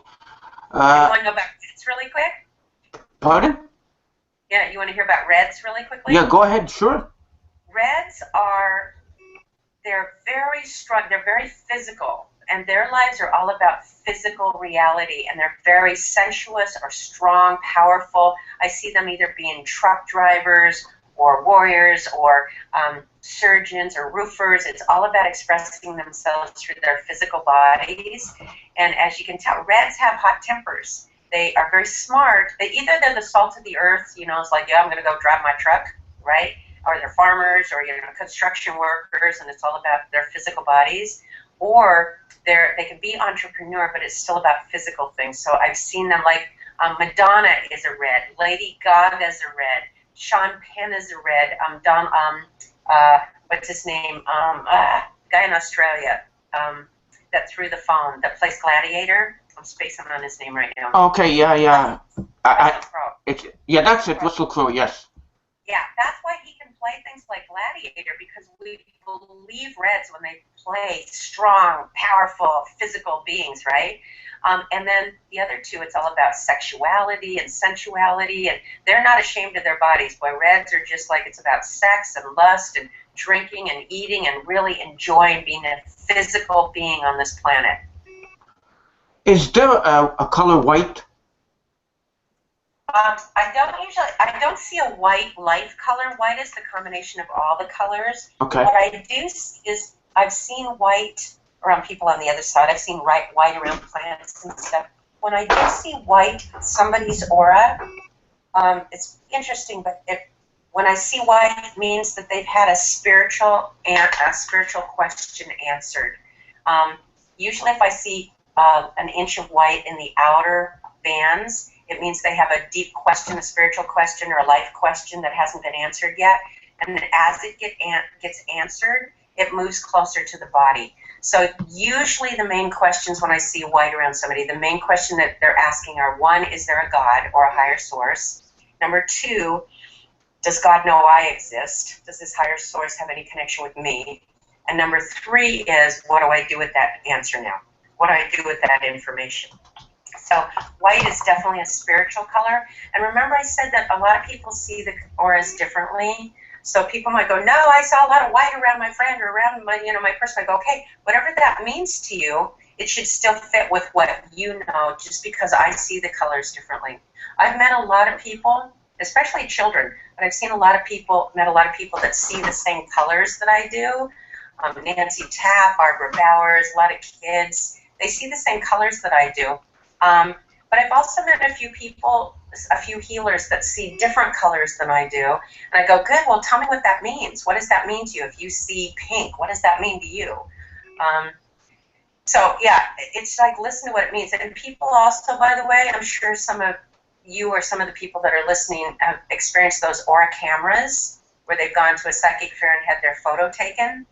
want to know about reds really quick? Pardon? Yeah, you want to hear about reds really quickly? Yeah, go ahead, sure. Reds they're very strong, they're very physical, and their lives are all about physical reality, and they're very sensuous or strong, powerful. I see them either being truck drivers or warriors or surgeons or roofers. It's all about expressing themselves through their physical bodies. And as you can tell, reds have hot tempers. They are very smart. Either they're the salt of the earth, you know, it's like, yeah, I'm going to go drive my truck, right? Or they're farmers or, you know, construction workers, and it's all about their physical bodies. Or they can be entrepreneur, but it's still about physical things. So I've seen them like Madonna is a red, Lady Gaga is a red, Sean Penn is a red, what's his name? Guy in Australia that threw the phone that plays Gladiator. I'm spacing on his name right now. Okay, yeah. Yeah, That's it, Russell Crowe, yes. Yeah, that's why he can play things like Gladiator, because we believe reds when they play strong, powerful, physical beings, right? And then the other two, it's all about sexuality and sensuality, and they're not ashamed of their bodies. Boy, reds are just like, it's about sex and lust and drinking and eating and really enjoying being a physical being on this planet. Is there a color white? I don't see a white life color. White is the combination of all the colors. Okay. What I do see is I've seen white around people on the other side. I've seen white around plants and stuff. When I do see white, somebody's aura, it's interesting, but when I see white, it means that they've had a spiritual question answered. Usually if I see an inch of white in the outer bands, it means they have a deep question, a spiritual question, or a life question that hasn't been answered yet. And then as it gets answered, it moves closer to the body. So usually the main questions when I see white around somebody, the main question that they're asking are, one, is there a God or a higher source? Number two, does God know I exist? Does this higher source have any connection with me? And number three is, what do I do with that answer now? What do I do with that information? So white is definitely a spiritual color. And remember I said that a lot of people see the auras differently. So people might go, no, I saw a lot of white around my friend or around my, my person. I go, okay, whatever that means to you, it should still fit with what you know, just because I see the colors differently. I've met a lot of people, especially children, but I've met a lot of people that see the same colors that I do. Nancy Tapp, Barbara Bowers, a lot of kids, they see the same colors that I do. But I've also met a few people, a few healers that see different colors than I do. And I go, good, well, tell me what that means. What does that mean to you? If you see pink, what does that mean to you? So, yeah, it's like, listen to what it means. And people also, by the way, I'm sure some of you or some of the people that are listening have experienced those aura cameras where they've gone to a psychic fair and had their photo taken.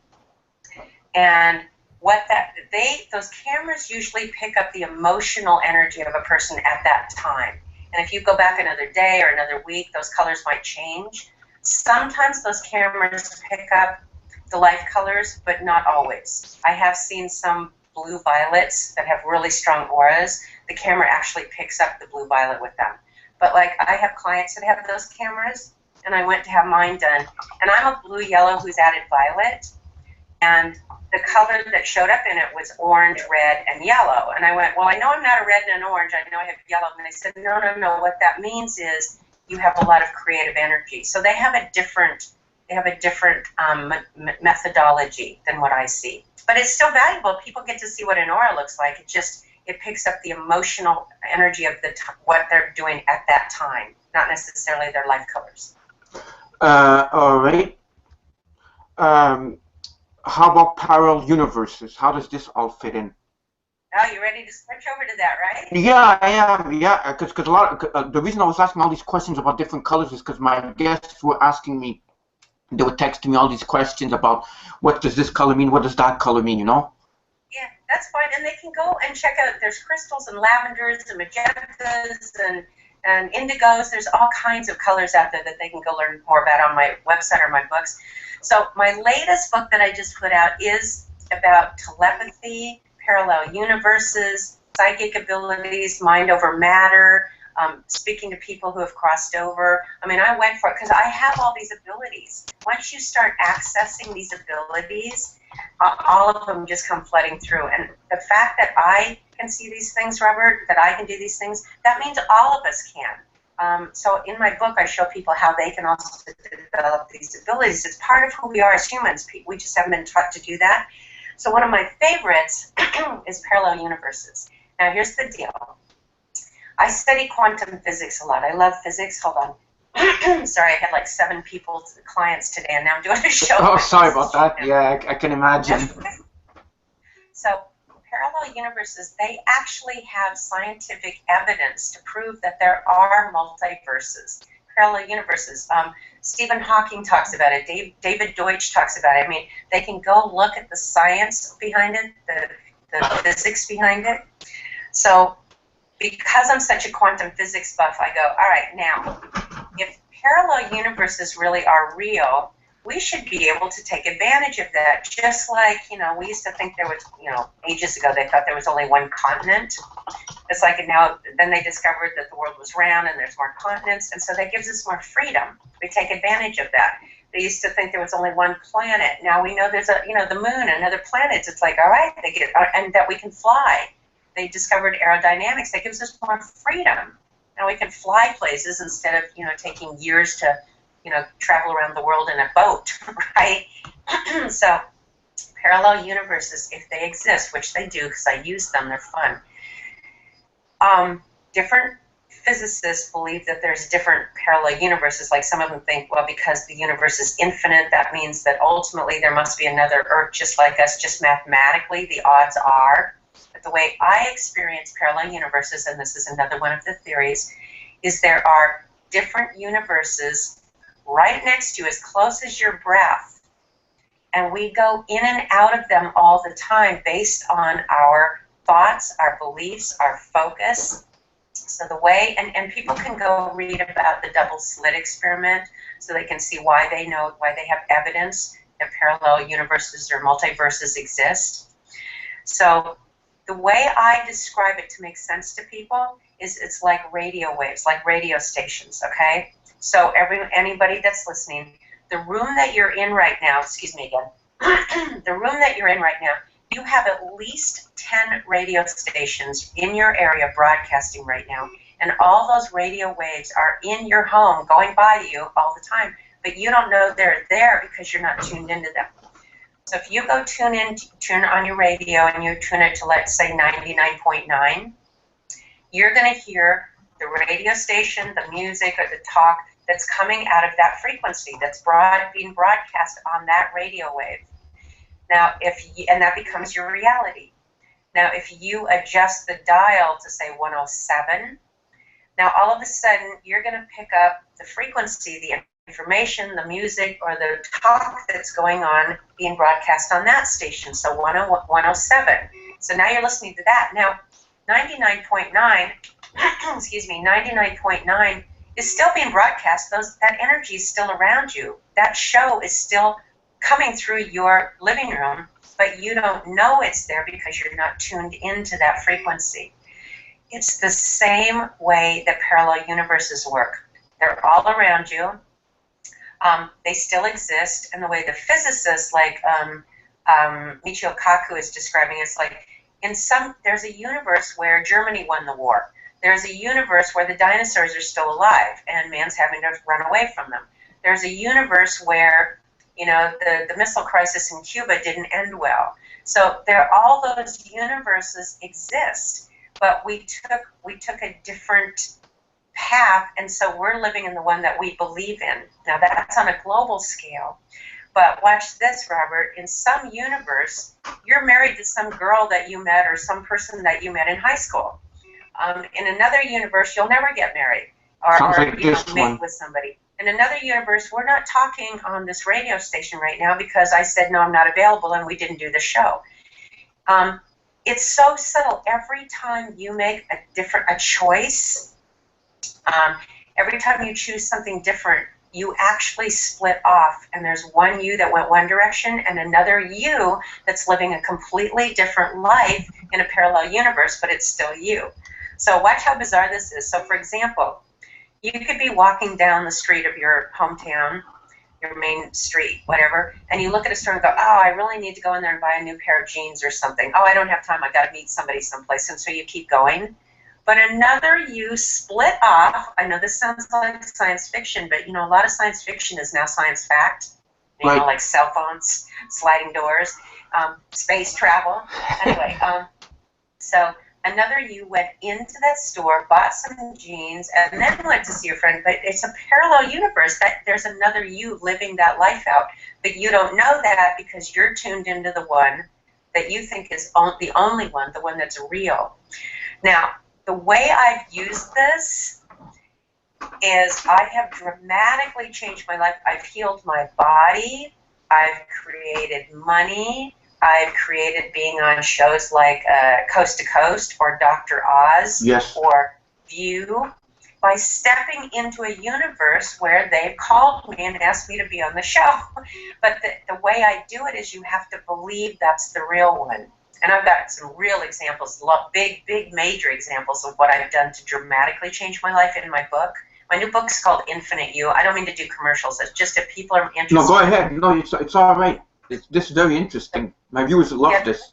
And those cameras usually pick up the emotional energy of a person at that time. And if you go back another day or another week, those colors might change. Sometimes those cameras pick up the life colors, but not always. I have seen some blue violets that have really strong auras. The camera actually picks up the blue violet with them. But like, I have clients that have those cameras, and I went to have mine done. And I'm a blue-yellow who's added violet. And the color that showed up in it was orange, red, and yellow. And I went, well, I know I'm not a red and an orange. I know I have yellow. And they said, no. What that means is you have a lot of creative energy. So they have a different methodology than what I see. But it's still valuable. People get to see what an aura looks like. It picks up the emotional energy of what they're doing at that time, not necessarily their life colors. All right. How about parallel universes? How does this all fit in? Oh, you ready to switch over to that, right? Yeah, I am. Yeah, because a lot of, the reason I was asking all these questions about different colors is because my guests were asking me, they were texting me all these questions about what does this color mean, what does that color mean, Yeah, that's fine, and they can go and check out. There's crystals and lavenders and magentas and and indigos. There's all kinds of colors out there that they can go learn more about on my website or my books. So my latest book that I just put out is about telepathy, parallel universes, psychic abilities, mind over matter, speaking to people who have crossed over. I mean, I went for it because I have all these abilities. Once you start accessing these abilities, all of them just come flooding through. And the fact that I can see these things, Robert, that I can do these things, that means all of us can. So in my book, I show people how they can also develop these abilities. It's part of who we are as humans. We just haven't been taught to do that. So one of my favorites is parallel universes. Now, here's the deal. I study quantum physics a lot. I love physics. Hold on. Sorry, I had like 7 clients today, and now I'm doing a show. Oh, sorry about that. Yeah, I can imagine. So parallel universes, they actually have scientific evidence to prove that there are multiverses, parallel universes. Stephen Hawking talks about it. David Deutsch talks about it. I mean, they can go look at the science behind it, the physics behind it. So because I'm such a quantum physics buff, I go, all right, now, if parallel universes really are real, we should be able to take advantage of that. Just like, we used to think there was, ages ago, they thought there was only one continent. It's like now, then they discovered that the world was round and there's more continents, and so that gives us more freedom. We take advantage of that. They used to think there was only one planet. Now we know there's the moon and other planets. It's like, all right, and that we can fly. They discovered aerodynamics. That gives us more freedom. Now we can fly places instead of, taking years to, travel around the world in a boat, right? So parallel universes, if they exist, which they do because I use them, they're fun. Different physicists believe that there's different parallel universes. Like some of them think, well, because the universe is infinite, that means that ultimately there must be another Earth just like us, just mathematically, the odds are. But the way I experience parallel universes, and this is another one of the theories, is there are different universes right next to you, as close as your breath, and we go in and out of them all the time based on our thoughts, our beliefs, our focus. So the way, and people can go read about the double slit experiment so they can see why they have evidence that parallel universes or multiverses exist. So the way I describe it to make sense to people is it's like radio waves, like radio stations, okay? So anybody that's listening, the room that you're in right now, excuse me again, the room that you're in right now, you have at least 10 radio stations in your area broadcasting right now, and all those radio waves are in your home, going by you all the time, but you don't know they're there because you're not tuned into them. So if you go tune on your radio and you tune it to, let's say, 99.9, you're going to hear the radio station, the music, or the talk that's coming out of that frequency that's being broadcast on that radio wave. Now, and that becomes your reality. Now, if you adjust the dial to, say, 107, now all of a sudden you're going to pick up the frequency, the information, the music, or the talk that's going on being broadcast on that station, so 107. So now you're listening to that. Now, 99.9, excuse me, 99.9 is still being broadcast. That energy is still around you. That show is still coming through your living room, but you don't know it's there because you're not tuned into that frequency. It's the same way that parallel universes work. They're all around you. They still exist, and the way the physicists, like Michio Kaku is describing, it's like there's a universe where Germany won the war. There's a universe where the dinosaurs are still alive, and man's having to run away from them. There's a universe where the missile crisis in Cuba didn't end well. So all those universes exist, but we took a different path, and so we're living in the one that we believe in. Now that's on a global scale, but watch this, Robert. In some universe, you're married to some girl that you met or some person that you met in high school. In another universe, you'll never get married or mate with somebody. In another universe, we're not talking on this radio station right now because I said, no, I'm not available, and we didn't do the show. It's so subtle. Every time you make a choice, Every time you choose something different, you actually split off, and there's one you that went one direction and another you that's living a completely different life in a parallel universe, but it's still you. So watch how bizarre this is. So for example, you could be walking down the street of your hometown, your main street, whatever, and you look at a store and go, oh, I really need to go in there and buy a new pair of jeans or something. Oh, I don't have time. I got to meet somebody someplace. And so you keep going. But another you split off. I know this sounds like science fiction, but, you know, a lot of science fiction is now science fact. You know, like cell phones, sliding doors, space travel. Anyway, so another you went into that store, bought some jeans, and then went to see your friend. But it's a parallel universe. That there's another you living that life out. But you don't know that because you're tuned into the one that you think is the only one, the one that's real. Now, the way I've used this is I have dramatically changed my life. I've healed my body. I've created money. I've created being on shows like Coast to Coast or Dr. Oz or View by stepping into a universe where they've called me and asked me to be on the show. But the way I do it is you have to believe that's the real one. And I've got some real examples, big, major examples of what I've done to dramatically change my life in my book. My new book's called Infinite You. I don't mean to do commercials. It's just if people are interested. No, go ahead. No, it's all right. This is very interesting. My viewers love this.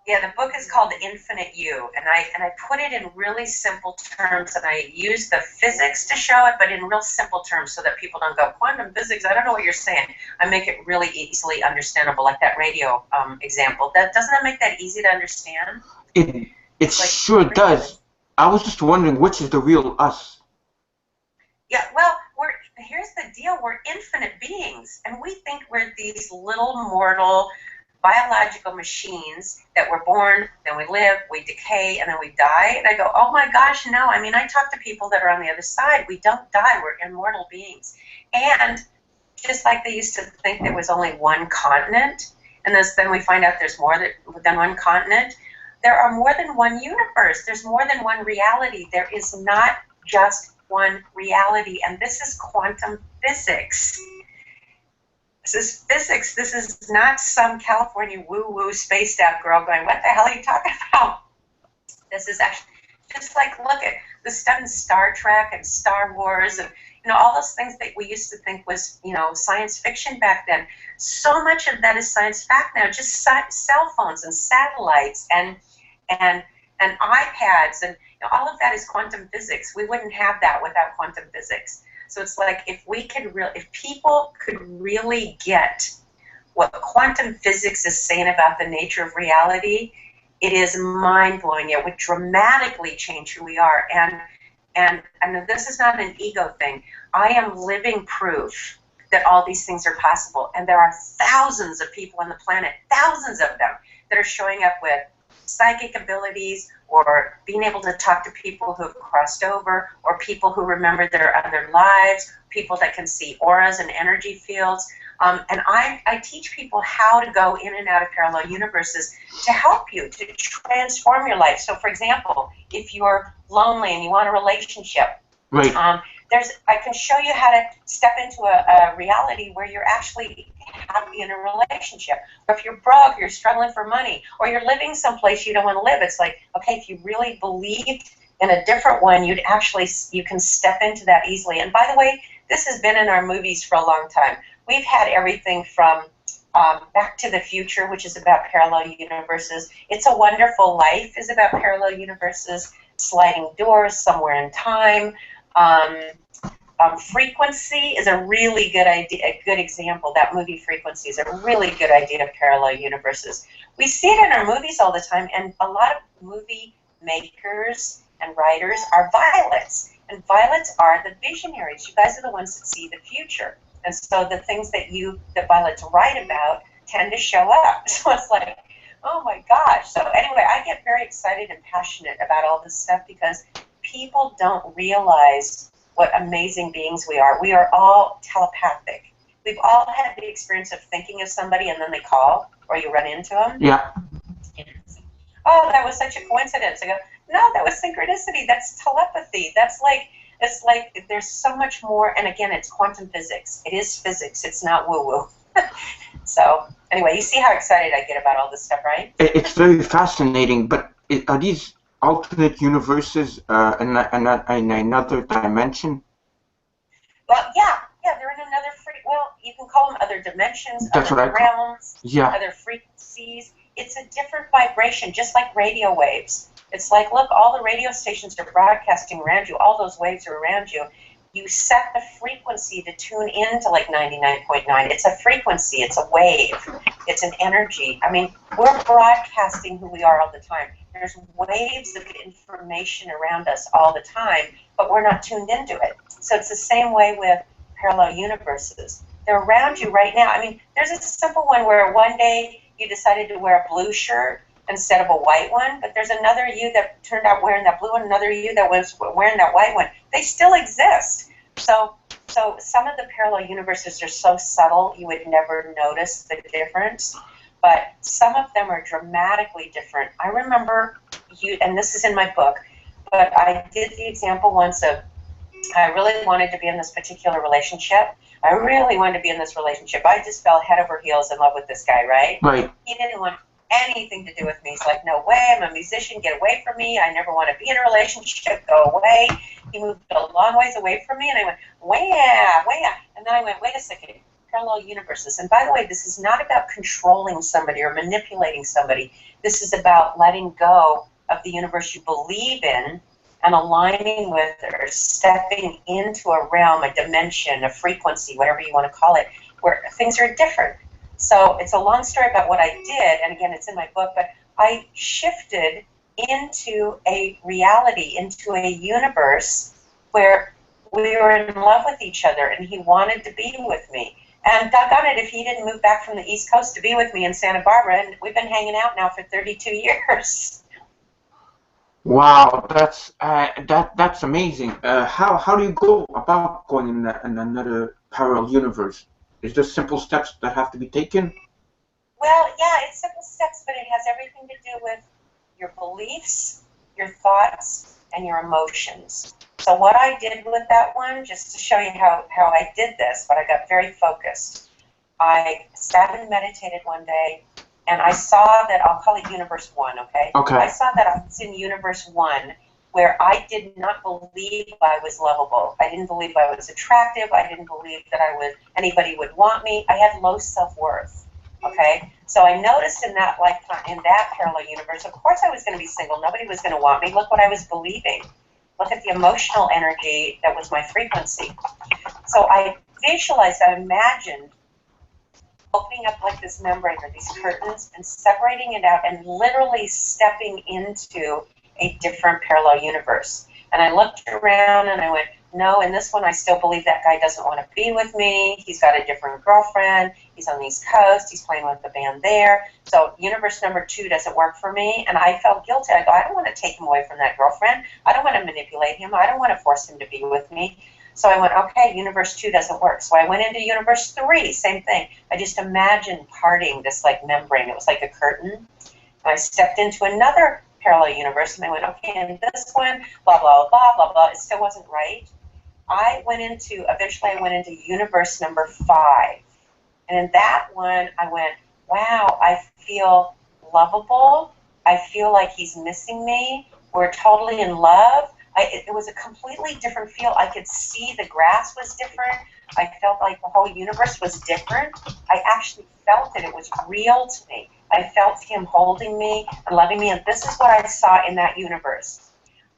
Yeah, the book is called Infinite You, and I put it in really simple terms, and I use the physics to show it, but in real simple terms so that people don't go, quantum physics, I don't know what you're saying. I make it really easily understandable, like that radio example. Doesn't that make that easy to understand? It like, sure does. I was just wondering which is the real us. Yeah, well, here's the deal. We're infinite beings, and we think we're these little mortal biological machines that we're born, then we live, we decay, and then we die. And I go, oh my gosh, no. I mean, I talk to people that are on the other side. We don't die. We're immortal beings. And just like they used to think there was only one continent, and then we find out there's more than one continent, there are more than one universe. There's more than one reality. There is not just one reality, and this is quantum physics. This is physics. This is not some California woo-woo spaced out girl going, what the hell are you talking about? This is actually just like, look at the stuff in Star Trek and Star Wars and, you know, all those things that we used to think was, you know, science fiction back then. So much of that is science fact now. Just cell phones and satellites and iPads and, you know, all of that is quantum physics. We wouldn't have that without quantum physics. So it's like if people could really get what quantum physics is saying about the nature of reality, it is mind-blowing. It would dramatically change who we are. And this is not an ego thing. I am living proof that all these things are possible. And there are thousands of people on the planet, thousands of them, that are showing up with psychic abilities or being able to talk to people who have crossed over or people who remember their other lives, people that can see auras and energy fields. And I teach people how to go in and out of parallel universes to help you, to transform your life. So, for example, if you're lonely and you want a relationship, right. I can show you how to step into a reality where you're actually happy in a relationship. Or if you're broke, you're struggling for money, or you're living someplace you don't want to live. It's like, okay, if you really believed in a different one, you can step into that easily. And by the way, this has been in our movies for a long time. We've had everything from Back to the Future, which is about parallel universes. It's a Wonderful Life is about parallel universes. Sliding Doors, Somewhere in Time. Frequency is a really good idea, a good example. That movie Frequency is a really good idea of parallel universes. We see it in our movies all the time, and a lot of movie makers and writers are violets. And violets are the visionaries. You guys are the ones that see the future. And so the things that violets write about tend to show up. So it's like, oh my gosh. So anyway, I get very excited and passionate about all this stuff because people don't realize what amazing beings we are. We are all telepathic. We've all had the experience of thinking of somebody and then they call or you run into them. Yeah. Oh, that was such a coincidence. I go, no, that was synchronicity. That's telepathy. That's like It's like there's so much more, and again, it's quantum physics. It is physics. It's not woo-woo. So anyway, you see how excited I get about all this stuff, right? It's very fascinating, but are these alternate universes in another dimension? Well, yeah, they're in another well, you can call them other dimensions, That's other realms, yeah. other frequencies. It's a different vibration, just like radio waves. It's like, look, all the radio stations are broadcasting around you. All those waves are around you. You set the frequency to tune in to like 99.9. It's a frequency. It's a wave. It's an energy. I mean, we're broadcasting who we are all the time. There's waves of information around us all the time, but we're not tuned into it. So it's the same way with parallel universes. They're around you right now. I mean, there's a simple one where one day you decided to wear a blue shirt instead of a white one, but there's another you that turned out wearing that blue one, another you that was wearing that white one. They still exist. So some of the parallel universes are so subtle you would never notice the difference, but some of them are dramatically different. I remember and this is in my book, but I did the example once of, I really wanted to be in this particular relationship. I really wanted to be in this relationship. I just fell head over heels in love with this guy, right? Right. He didn't want anything to do with me. He's like, no way, I'm a musician, get away from me. I never want to be in a relationship, go away. He moved a long ways away from me, and I went, wah. And then I went, wait a second, parallel universes. And by the way, this is not about controlling somebody or manipulating somebody. This is about letting go of the universe you believe in and aligning with or stepping into a realm, a dimension, a frequency, whatever you want to call it, where things are different. So it's a long story about what I did, and again, it's in my book, but I shifted into a reality, into a universe where we were in love with each other, and he wanted to be with me. And doggone it, if he didn't move back from the East Coast to be with me in Santa Barbara, and we've been hanging out now for 32 years. Wow, that's amazing. How do you go about going in another parallel universe? Is there simple steps that have to be taken? Well, yeah, it's simple steps, but it has everything to do with your beliefs, your thoughts, and your emotions. So what I did with that one, just to show you how I did this, but I got very focused. I sat and meditated one day, and I saw that, I'll call it Universe 1, okay? Okay. I saw that I was in Universe 1, where I did not believe I was lovable. I didn't believe I was attractive. I didn't believe that anybody would want me. I had low self-worth, okay? So I noticed in that lifetime, in that parallel universe, of course I was going to be single. Nobody was going to want me. Look what I was believing. Look at the emotional energy that was my frequency. So I visualized, I imagined opening up like this membrane or these curtains and separating it out and literally stepping into a different parallel universe. And I looked around and I went, no, in this one I still believe that guy doesn't want to be with me. He's got a different girlfriend. He's on the East Coast. He's playing with the band there. So universe number 2 doesn't work for me. And I felt guilty. I go, I don't want to take him away from that girlfriend. I don't want to manipulate him. I don't want to force him to be with me. So I went, okay, universe 2 doesn't work. So I went into universe 3, same thing. I just imagined parting this like membrane. It was like a curtain. And I stepped into another parallel universe and I went, okay, in this one, blah, blah, blah, blah, blah. It still wasn't right. Eventually I went into universe number 5. And in that one, I went, wow, I feel lovable. I feel like he's missing me. We're totally in love. It was a completely different feel. I could see the grass was different. I felt like the whole universe was different. I actually felt it. It was real to me. I felt him holding me and loving me. And this is what I saw in that universe.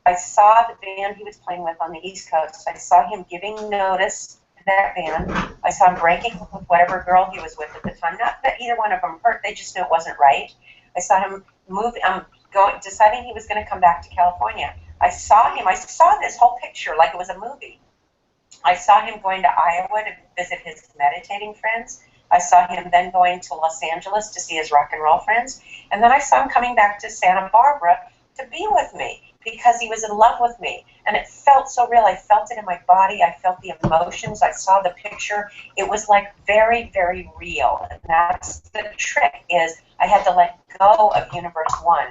I saw the band he was playing with on the East Coast. I saw him giving notice to that band. I saw him breaking up with whatever girl he was with at the time. Not that either one of them hurt. They just knew it wasn't right. I saw him deciding he was going to come back to California. I saw this whole picture like it was a movie. I saw him going to Iowa to visit his meditating friends. I saw him then going to Los Angeles to see his rock and roll friends. And then I saw him coming back to Santa Barbara to be with me because he was in love with me. And it felt so real. I felt it in my body. I felt the emotions. I saw the picture. It was like very, very real. And that's the trick, is I had to let go of universe 1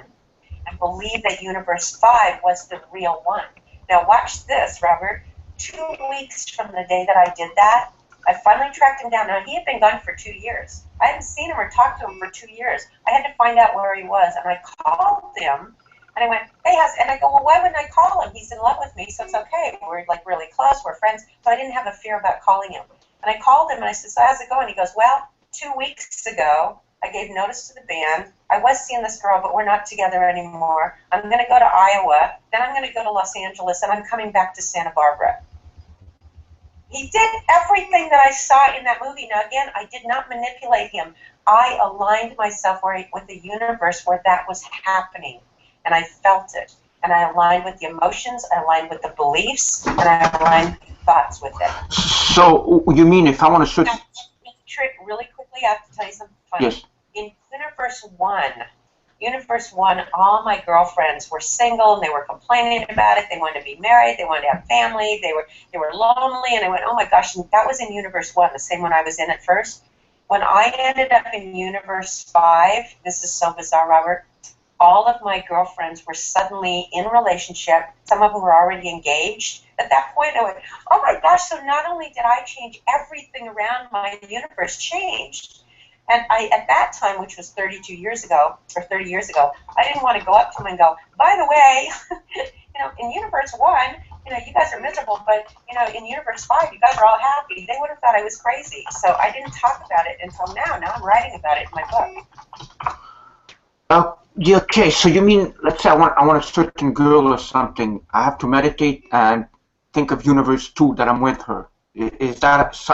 and believe that universe 5 was the real one. Now watch this, Robert. 2 weeks from the day that I did that, I finally tracked him down. Now, he had been gone for 2 years. I hadn't seen him or talked to him for 2 years. I had to find out where he was, and I called him, and I went, hey, and I go, well, why wouldn't I call him? He's in love with me, so it's okay. We're, like, really close. We're friends. So I didn't have a fear about calling him. And I called him, and I said, so how's it going? He goes, well, 2 weeks ago, I gave notice to the band. I was seeing this girl, but we're not together anymore. I'm going to go to Iowa, then I'm going to go to Los Angeles, and I'm coming back to Santa Barbara. He did everything that I saw in that movie. Now, again, I did not manipulate him. I aligned myself with the universe where that was happening, and I felt it. And I aligned with the emotions, I aligned with the beliefs, and I aligned with the thoughts with it. So, you mean if I want to switch... Now, trick really quickly, I have to tell you something funny. Yes. In Universe 1, all my girlfriends were single, and they were complaining about it. They wanted to be married. They wanted to have family. They were lonely, and I went, oh my gosh, and that was in Universe 1, the same one I was in at first. When I ended up in Universe 5, this is so bizarre, Robert, all of my girlfriends were suddenly in a relationship. Some of them were already engaged. At that point, I went, oh my gosh, so not only did I change, everything around my universe changed. And at that time, which was 32 years ago, or 30 years ago, I didn't want to go up to them and go, by the way, in Universe 1, you guys are miserable, but, in Universe 5, you guys are all happy. They would have thought I was crazy. So I didn't talk about it until now. Now I'm writing about it in my book. Yeah, okay, so you mean, let's say I want a certain girl or something. I have to meditate and think of Universe 2 that I'm with her. Is that's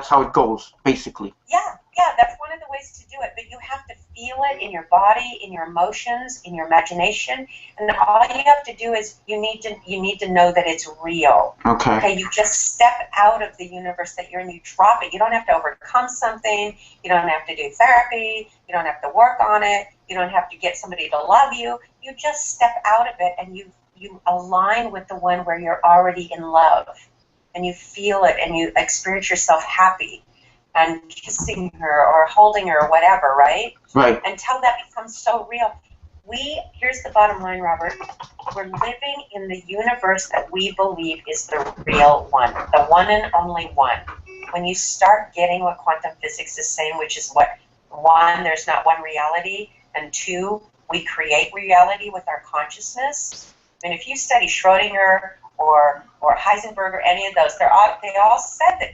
how it goes, basically? Yeah, that's one of the ways to do it. But you have to feel it in your body, in your emotions, in your imagination, and all you have to do is you need to know that it's real. Okay. You just step out of the universe that you're in. You drop it. You don't have to overcome something. You don't have to do therapy. You don't have to work on it. You don't have to get somebody to love you. You just step out of it, and you align with the one where you're already in love, and you feel it, and you experience yourself happy and kissing her or holding her or whatever, right? Right. Until that becomes so real. Here's the bottom line, Robert. We're living in the universe that we believe is the real one, the one and only one. When you start getting what quantum physics is saying, which is what, 1, there's not one reality, and 2, we create reality with our consciousness. I mean, if you study Schrodinger or Heisenberg or any of those, they all said that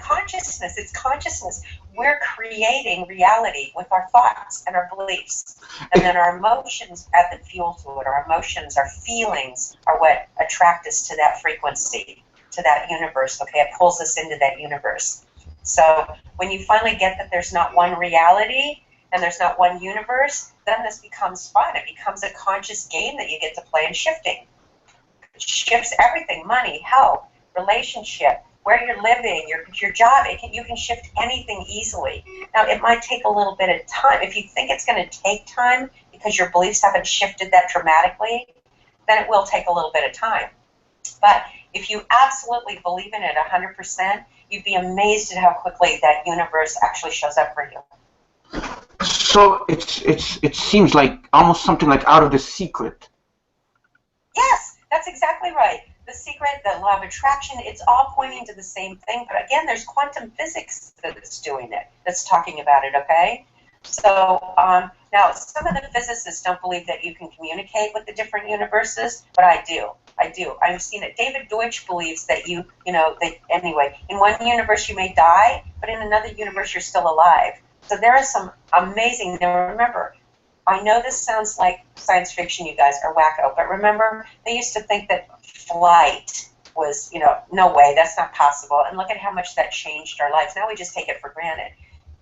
it's consciousness. We're creating reality with our thoughts and our beliefs. And then our emotions add the fuel to it. Our emotions, our feelings are what attract us to that frequency, to that universe, okay? It pulls us into that universe. So when you finally get that there's not one reality and there's not one universe, then this becomes fun. It becomes a conscious game that you get to play in shifting. Shifts everything: money, health, relationship, where you're living, your job. You can shift anything easily. Now, it might take a little bit of time. If you think it's going to take time because your beliefs haven't shifted that dramatically, then it will take a little bit of time. But if you absolutely believe in it 100%, you'd be amazed at how quickly that universe actually shows up for you. So it seems like almost something like Out of The Secret. Yes. That's exactly right. The secret, the law of attraction, it's all pointing to the same thing. But again, there's quantum physics that's doing it, that's talking about it, okay? So now, some of the physicists don't believe that you can communicate with the different universes, but I do. I've seen it. David Deutsch believes that anyway, in one universe you may die, but in another universe you're still alive. So there are some amazing, now remember, I know this sounds like science fiction, you guys are wacko, but remember, they used to think that flight was, no way, that's not possible. And look at how much that changed our lives. Now we just take it for granted.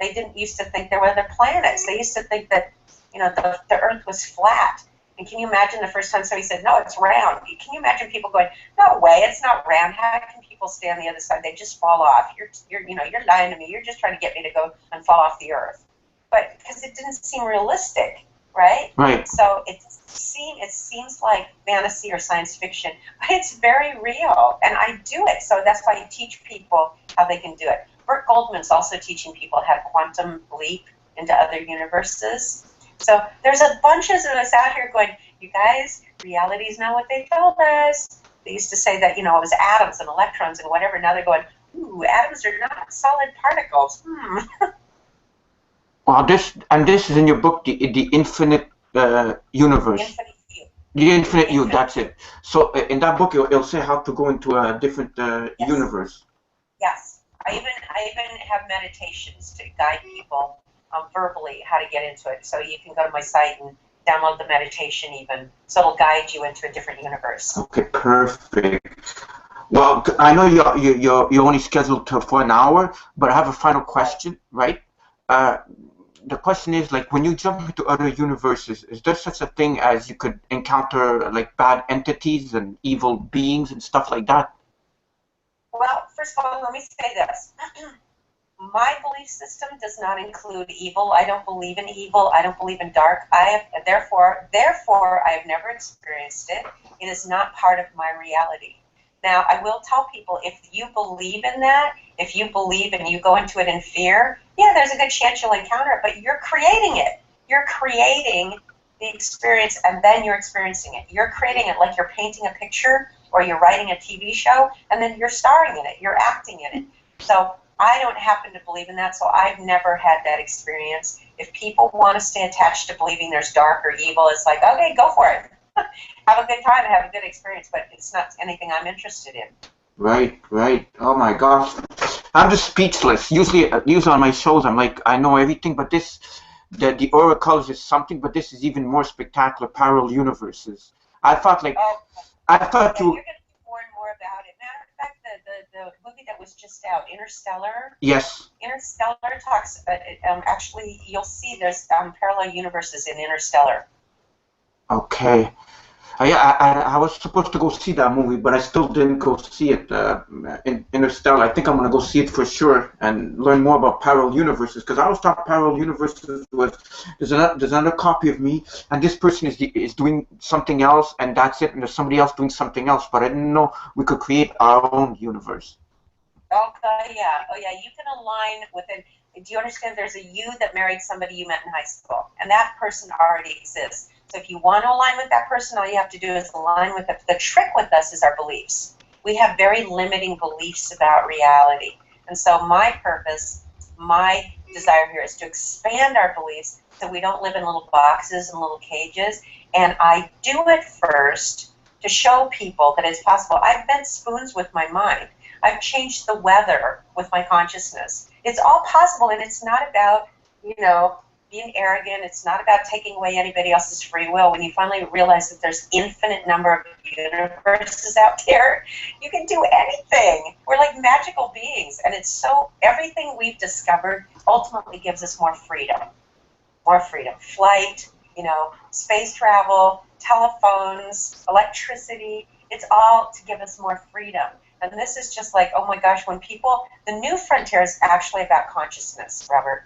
They didn't used to think there were other planets. They used to think that, the Earth was flat. And can you imagine the first time somebody said, no, it's round? Can you imagine people going, no way, it's not round. How can people stay on the other side? They just fall off. You're lying to me. You're just trying to get me to go and fall off the Earth. But because it didn't seem realistic. Right? Right. So it seems like fantasy or science fiction, but it's very real, and I do it. So that's why I teach people how they can do it. Burt Goldman's also teaching people how to quantum leap into other universes. So there's a bunch of us out here going, you guys, reality is not what they told us. They used to say that, you know, it was atoms and electrons and whatever. Now they're going, ooh, atoms are not solid particles. Well, this is in your book, the infinite universe. Infinite you. The infinite you, that's it. So in that book, it'll say how to go into a different Yes. universe. Yes. I even have meditations to guide people verbally how to get into it. So you can go to my site and download the meditation even. So it'll guide you into a different universe. Okay, perfect. Well, I know you're only scheduled for an hour, but I have a final question, right? The question is, like, when you jump into other universes, is there such a thing as you could encounter like bad entities and evil beings and stuff like that? Well, first of all, let me say this. My belief system does not include evil. I don't believe in evil. I don't believe in dark. Therefore, I have never experienced it. It is not part of my reality. Now, I will tell people, if you believe in that, if you believe and you go into it in fear, yeah, there's a good chance you'll encounter it, but you're creating it. You're creating the experience, and then you're experiencing it. You're creating it like you're painting a picture or you're writing a TV show, and then you're starring in it. You're acting in it. So I don't happen to believe in that, so I've never had that experience. If people want to stay attached to believing there's dark or evil, it's like, okay, go for it. Have a good time and have a good experience, but it's not anything I'm interested in. Right, right. Oh my gosh, I'm just speechless. Usually on my shows, I'm like, I know everything, but this, the oracles is something, but this is even more spectacular. Parallel universes. I thought you. You're going to learn more about it. Matter of fact, the movie that was just out, Interstellar. Yes. Interstellar talks. Actually, you'll see there's parallel universes in Interstellar. Okay. I was supposed to go see that movie, but I still didn't go see it. In Interstellar, I think I'm gonna go see it for sure and learn more about parallel universes. Because I always thought parallel universes was there's another copy of me, and this person is doing something else, and that's it. And there's somebody else doing something else. But I didn't know we could create our own universe. Okay, yeah. Oh, yeah. You can align with it. Do you understand? There's a you that married somebody you met in high school, and that person already exists. So if you want to align with that person, all you have to do is align with it. The trick with us is our beliefs. We have very limiting beliefs about reality. And so my purpose, my desire here is to expand our beliefs so we don't live in little boxes and little cages. And I do it first to show people that it's possible. I've bent spoons with my mind. I've changed the weather with my consciousness. It's all possible, and it's not about, being arrogant. It's not about taking away anybody else's free will. When you finally realize that there's infinite number of universes out there, you can do anything. We're like magical beings, and it's so, everything we've discovered ultimately gives us more freedom. More freedom. Flight, space travel, telephones, electricity. It's all to give us more freedom. And this is just like, oh my gosh, when people, the new frontier is actually about consciousness, Robert.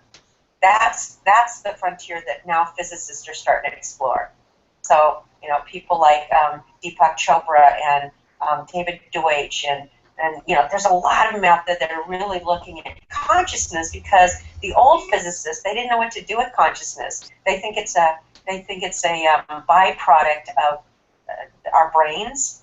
That's the frontier that now physicists are starting to explore. So, people like Deepak Chopra and David Deutsch and there's a lot of them out there that are really looking at consciousness, because the old physicists, they didn't know what to do with consciousness. They think it's a byproduct of our brains.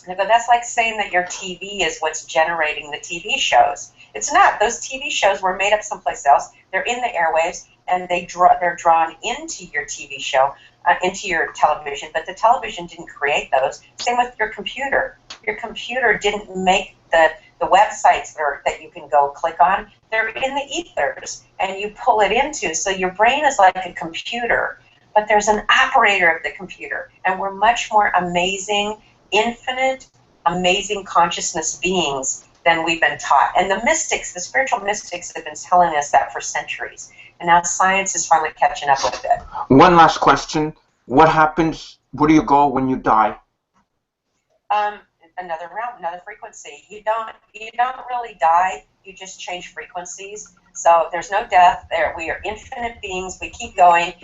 And they go, that's like saying that your TV is what's generating the TV shows. It's not. Those TV shows were made up someplace else. They're in the airwaves, and they're drawn into your TV show, into your television. But the television didn't create those. Same with your computer. Your computer didn't make the websites that you can go click on. They're in the ethers, and you pull it into. So your brain is like a computer, but there's an operator of the computer, and we're much more amazing, infinite, amazing consciousness beings than we've been taught. And the mystics, the spiritual mystics, have been telling us that for centuries. And now science is finally catching up with it. One last question. What happens, where do you go when you die? Another realm, another frequency. You don't really die, you just change frequencies. So there's no death there. We are infinite beings. We keep going.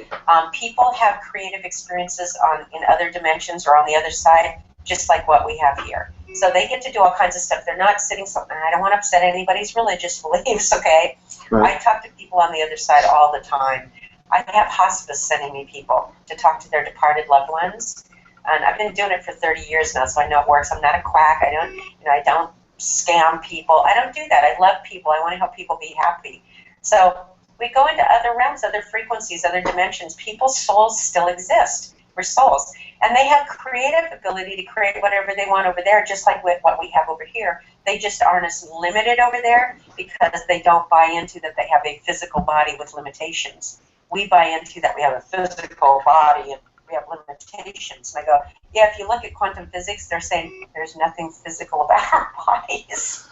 People have creative experiences in other dimensions or on the other side, just like what we have here. So they get to do all kinds of stuff. They're not sitting something. I don't want to upset anybody's religious beliefs, okay? Right. I talk to people on the other side all the time. I have hospice sending me people to talk to their departed loved ones. And I've been doing it for 30 years now, so I know it works. I'm not a quack. I don't scam people. I don't do that. I love people. I want to help people be happy. So we go into other realms, other frequencies, other dimensions. People's souls still exist. We're souls. And they have creative ability to create whatever they want over there, just like with what we have over here. They just aren't as limited over there because they don't buy into that they have a physical body with limitations. We buy into that we have a physical body and we have limitations. And I go, yeah, if you look at quantum physics, they're saying there's nothing physical about our bodies.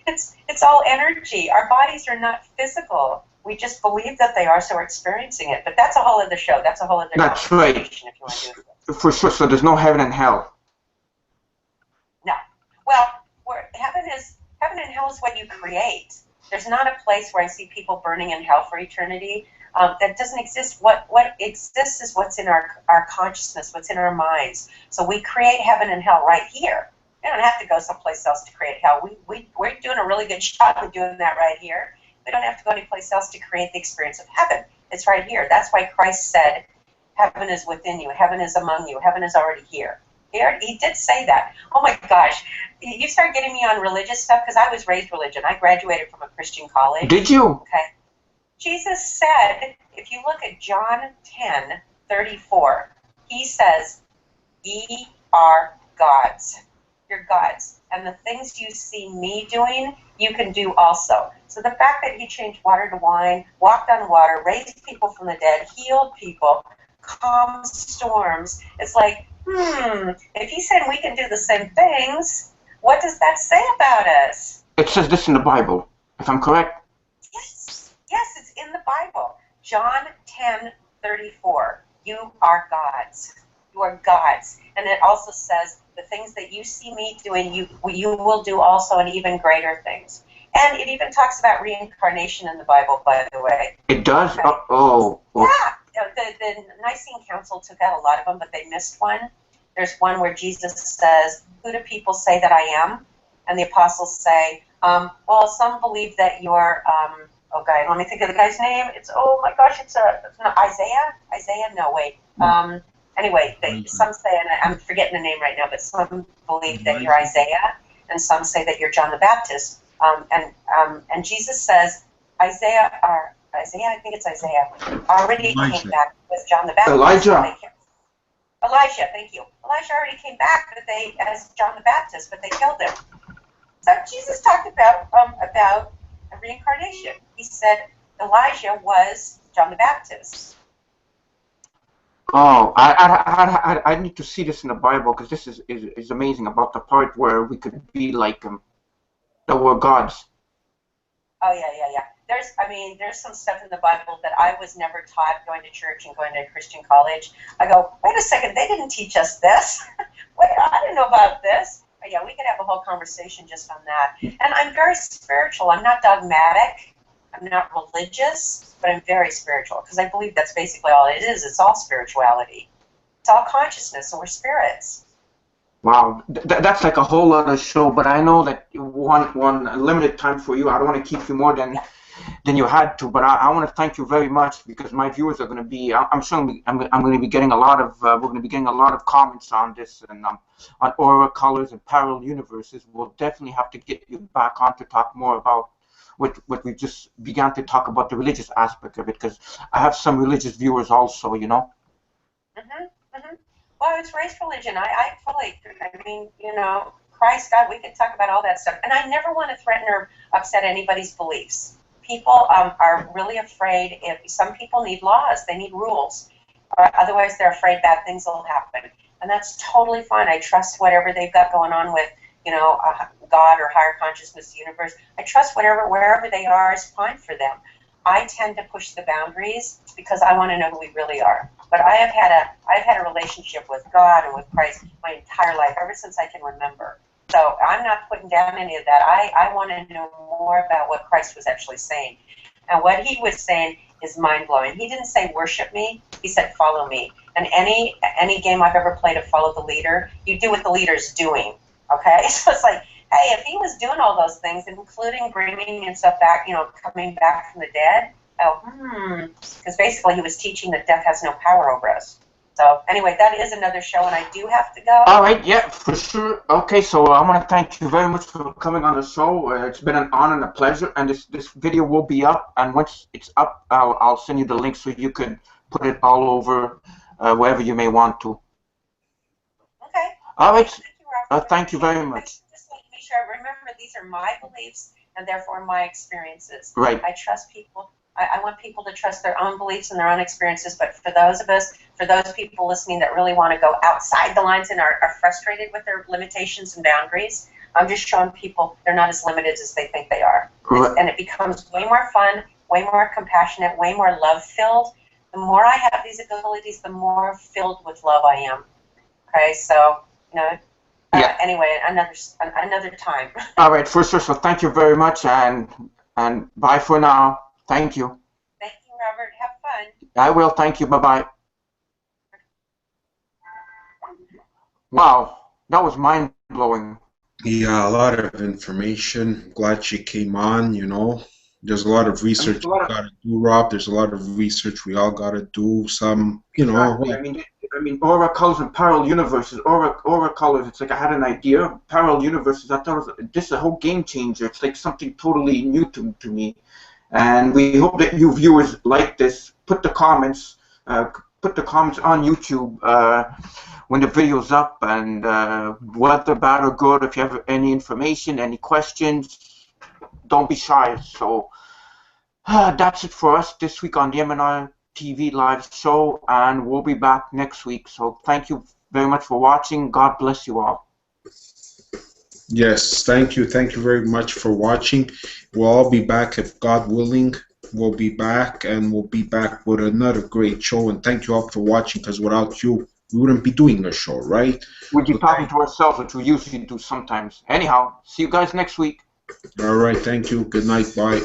It's all energy. Our bodies are not physical. We just believe that they are, so we're experiencing it. But that's a whole other show. That's a whole other conversation if you want to do it. For sure. So there's no heaven and hell. No. Well, heaven and hell is what you create. There's not a place where I see people burning in hell for eternity. That doesn't exist. What exists is what's in our consciousness, what's in our minds. So we create heaven and hell right here. We don't have to go someplace else to create hell. We're doing a really good job of doing that right here. We don't have to go anyplace else to create the experience of heaven. It's right here. That's why Christ said, heaven is within you. Heaven is among you. Heaven is already here. He did say that. Oh my gosh. You start getting me on religious stuff because I was raised religion. I graduated from a Christian college. Did you? Okay. Jesus said, if you look at John 10:34, he says, ye are gods. You're gods. And the things you see me doing, you can do also. So the fact that he changed water to wine, walked on water, raised people from the dead, healed people, calmed storms, it's like, if he said we can do the same things, what does that say about us? It says this in the Bible, if I'm correct. Yes, it's in the Bible. John 10:34. You are gods. You are gods. And it also says, the things that you see me doing, you will do also, and even greater things. And it even talks about reincarnation in the Bible, by the way. It does? Okay. Oh. Yeah. The Nicene Council took out a lot of them, but they missed one. There's one where Jesus says, who do people say that I am? And the apostles say, well, some believe that you're, let me think of the guy's name. It's not Isaiah? Isaiah? No, wait. Anyway, some say, and I'm forgetting the name right now, but some believe that you're Isaiah, and some say that you're John the Baptist. And Jesus says, Isaiah, I think it's Isaiah, already came back with John the Baptist. Elijah, thank you. Elijah already came back as John the Baptist, but they killed him. So Jesus talked about a reincarnation. He said Elijah was John the Baptist. Oh, I need to see this in the Bible because this is amazing about the part where we could be like that we're gods. Oh yeah. There's some stuff in the Bible that I was never taught going to church and going to Christian college. I go, wait a second, they didn't teach us this. Wait, I didn't know about this. But yeah, we could have a whole conversation just on that. And I'm very spiritual. I'm not dogmatic. I'm not religious, but I'm very spiritual because I believe that's basically all it is. It's all spirituality. It's all consciousness, and we're spirits. Wow, that's like a whole other show. But I know that one limited time for you. I don't want to keep you more than you had to. But I want to thank you very much because my viewers are going to be. I'm sure I'm going to be getting a lot of. We're going to be getting a lot of comments on this and on aura colors and parallel universes. We'll definitely have to get you back on to talk more about what we just began to talk about, the religious aspect of it, because I have some religious viewers also, you know. Well, it's race religion. Christ, God, we could talk about all that stuff. And I never want to threaten or upset anybody's beliefs. People are really afraid. Some people need laws. They need rules. Or otherwise, they're afraid bad things will happen. And that's totally fine. I trust whatever they've got going on with, God or higher consciousness universe. I trust wherever they are is fine for them. I tend to push the boundaries because I want to know who we really are. But I've had a relationship with God and with Christ my entire life, ever since I can remember. So I'm not putting down any of that. I want to know more about what Christ was actually saying. And what he was saying is mind-blowing. He didn't say worship me. He said follow me. And any game I've ever played of follow the leader, you do what the leader's doing. Okay? So it's like, hey, if he was doing all those things, including bringing himself back, coming back from the dead, because basically he was teaching that death has no power over us. So anyway, that is another show, and I do have to go. All right, yeah, for sure. Okay, so I want to thank you very much for coming on the show. It's been an honor and a pleasure, and this video will be up, and once it's up, I'll send you the link so you could put it all over wherever you may want to. Okay. All right. Thank you, Robert. Thank you very much. Just want to make sure I remember these are my beliefs and therefore my experiences. Right. I trust people. I want people to trust their own beliefs and their own experiences, but for those people listening that really want to go outside the lines and are frustrated with their limitations and boundaries, I'm just showing people they're not as limited as they think they are. Right. And it becomes way more fun, way more compassionate, way more love-filled. The more I have these abilities, the more filled with love I am. Okay, so, yeah. Anyway, another time. All right, for sure. So thank you very much, and bye for now. Thank you. Thank you, Robert. Have fun. I will. Thank you. Bye-bye. Wow, that was mind-blowing. Yeah, a lot of information. Glad she came on, There's a lot of research we gotta do, Rob. There's a lot of research we all gotta do. Some, Exactly. I mean, aura colors and parallel universes. Aura colors. It's like I had an idea. Parallel universes. I thought this is a whole game changer. It's like something totally new to me. And we hope that you viewers like this. Put the comments on YouTube when the video's up, and whether bad or good. If you have any information, any questions, don't be shy. So that's it for us this week on the MnRTV live show, and we'll be back next week. So thank you very much for watching. God bless you all. Yes, thank you. Thank you very much for watching. We'll all be back if God willing. We'll be back, and we'll be back with another great show. And thank you all for watching, because without you, we wouldn't be doing a show, right? We'd be talking to ourselves, which we usually do sometimes. Anyhow, see you guys next week. All right, thank you. Good night. Bye.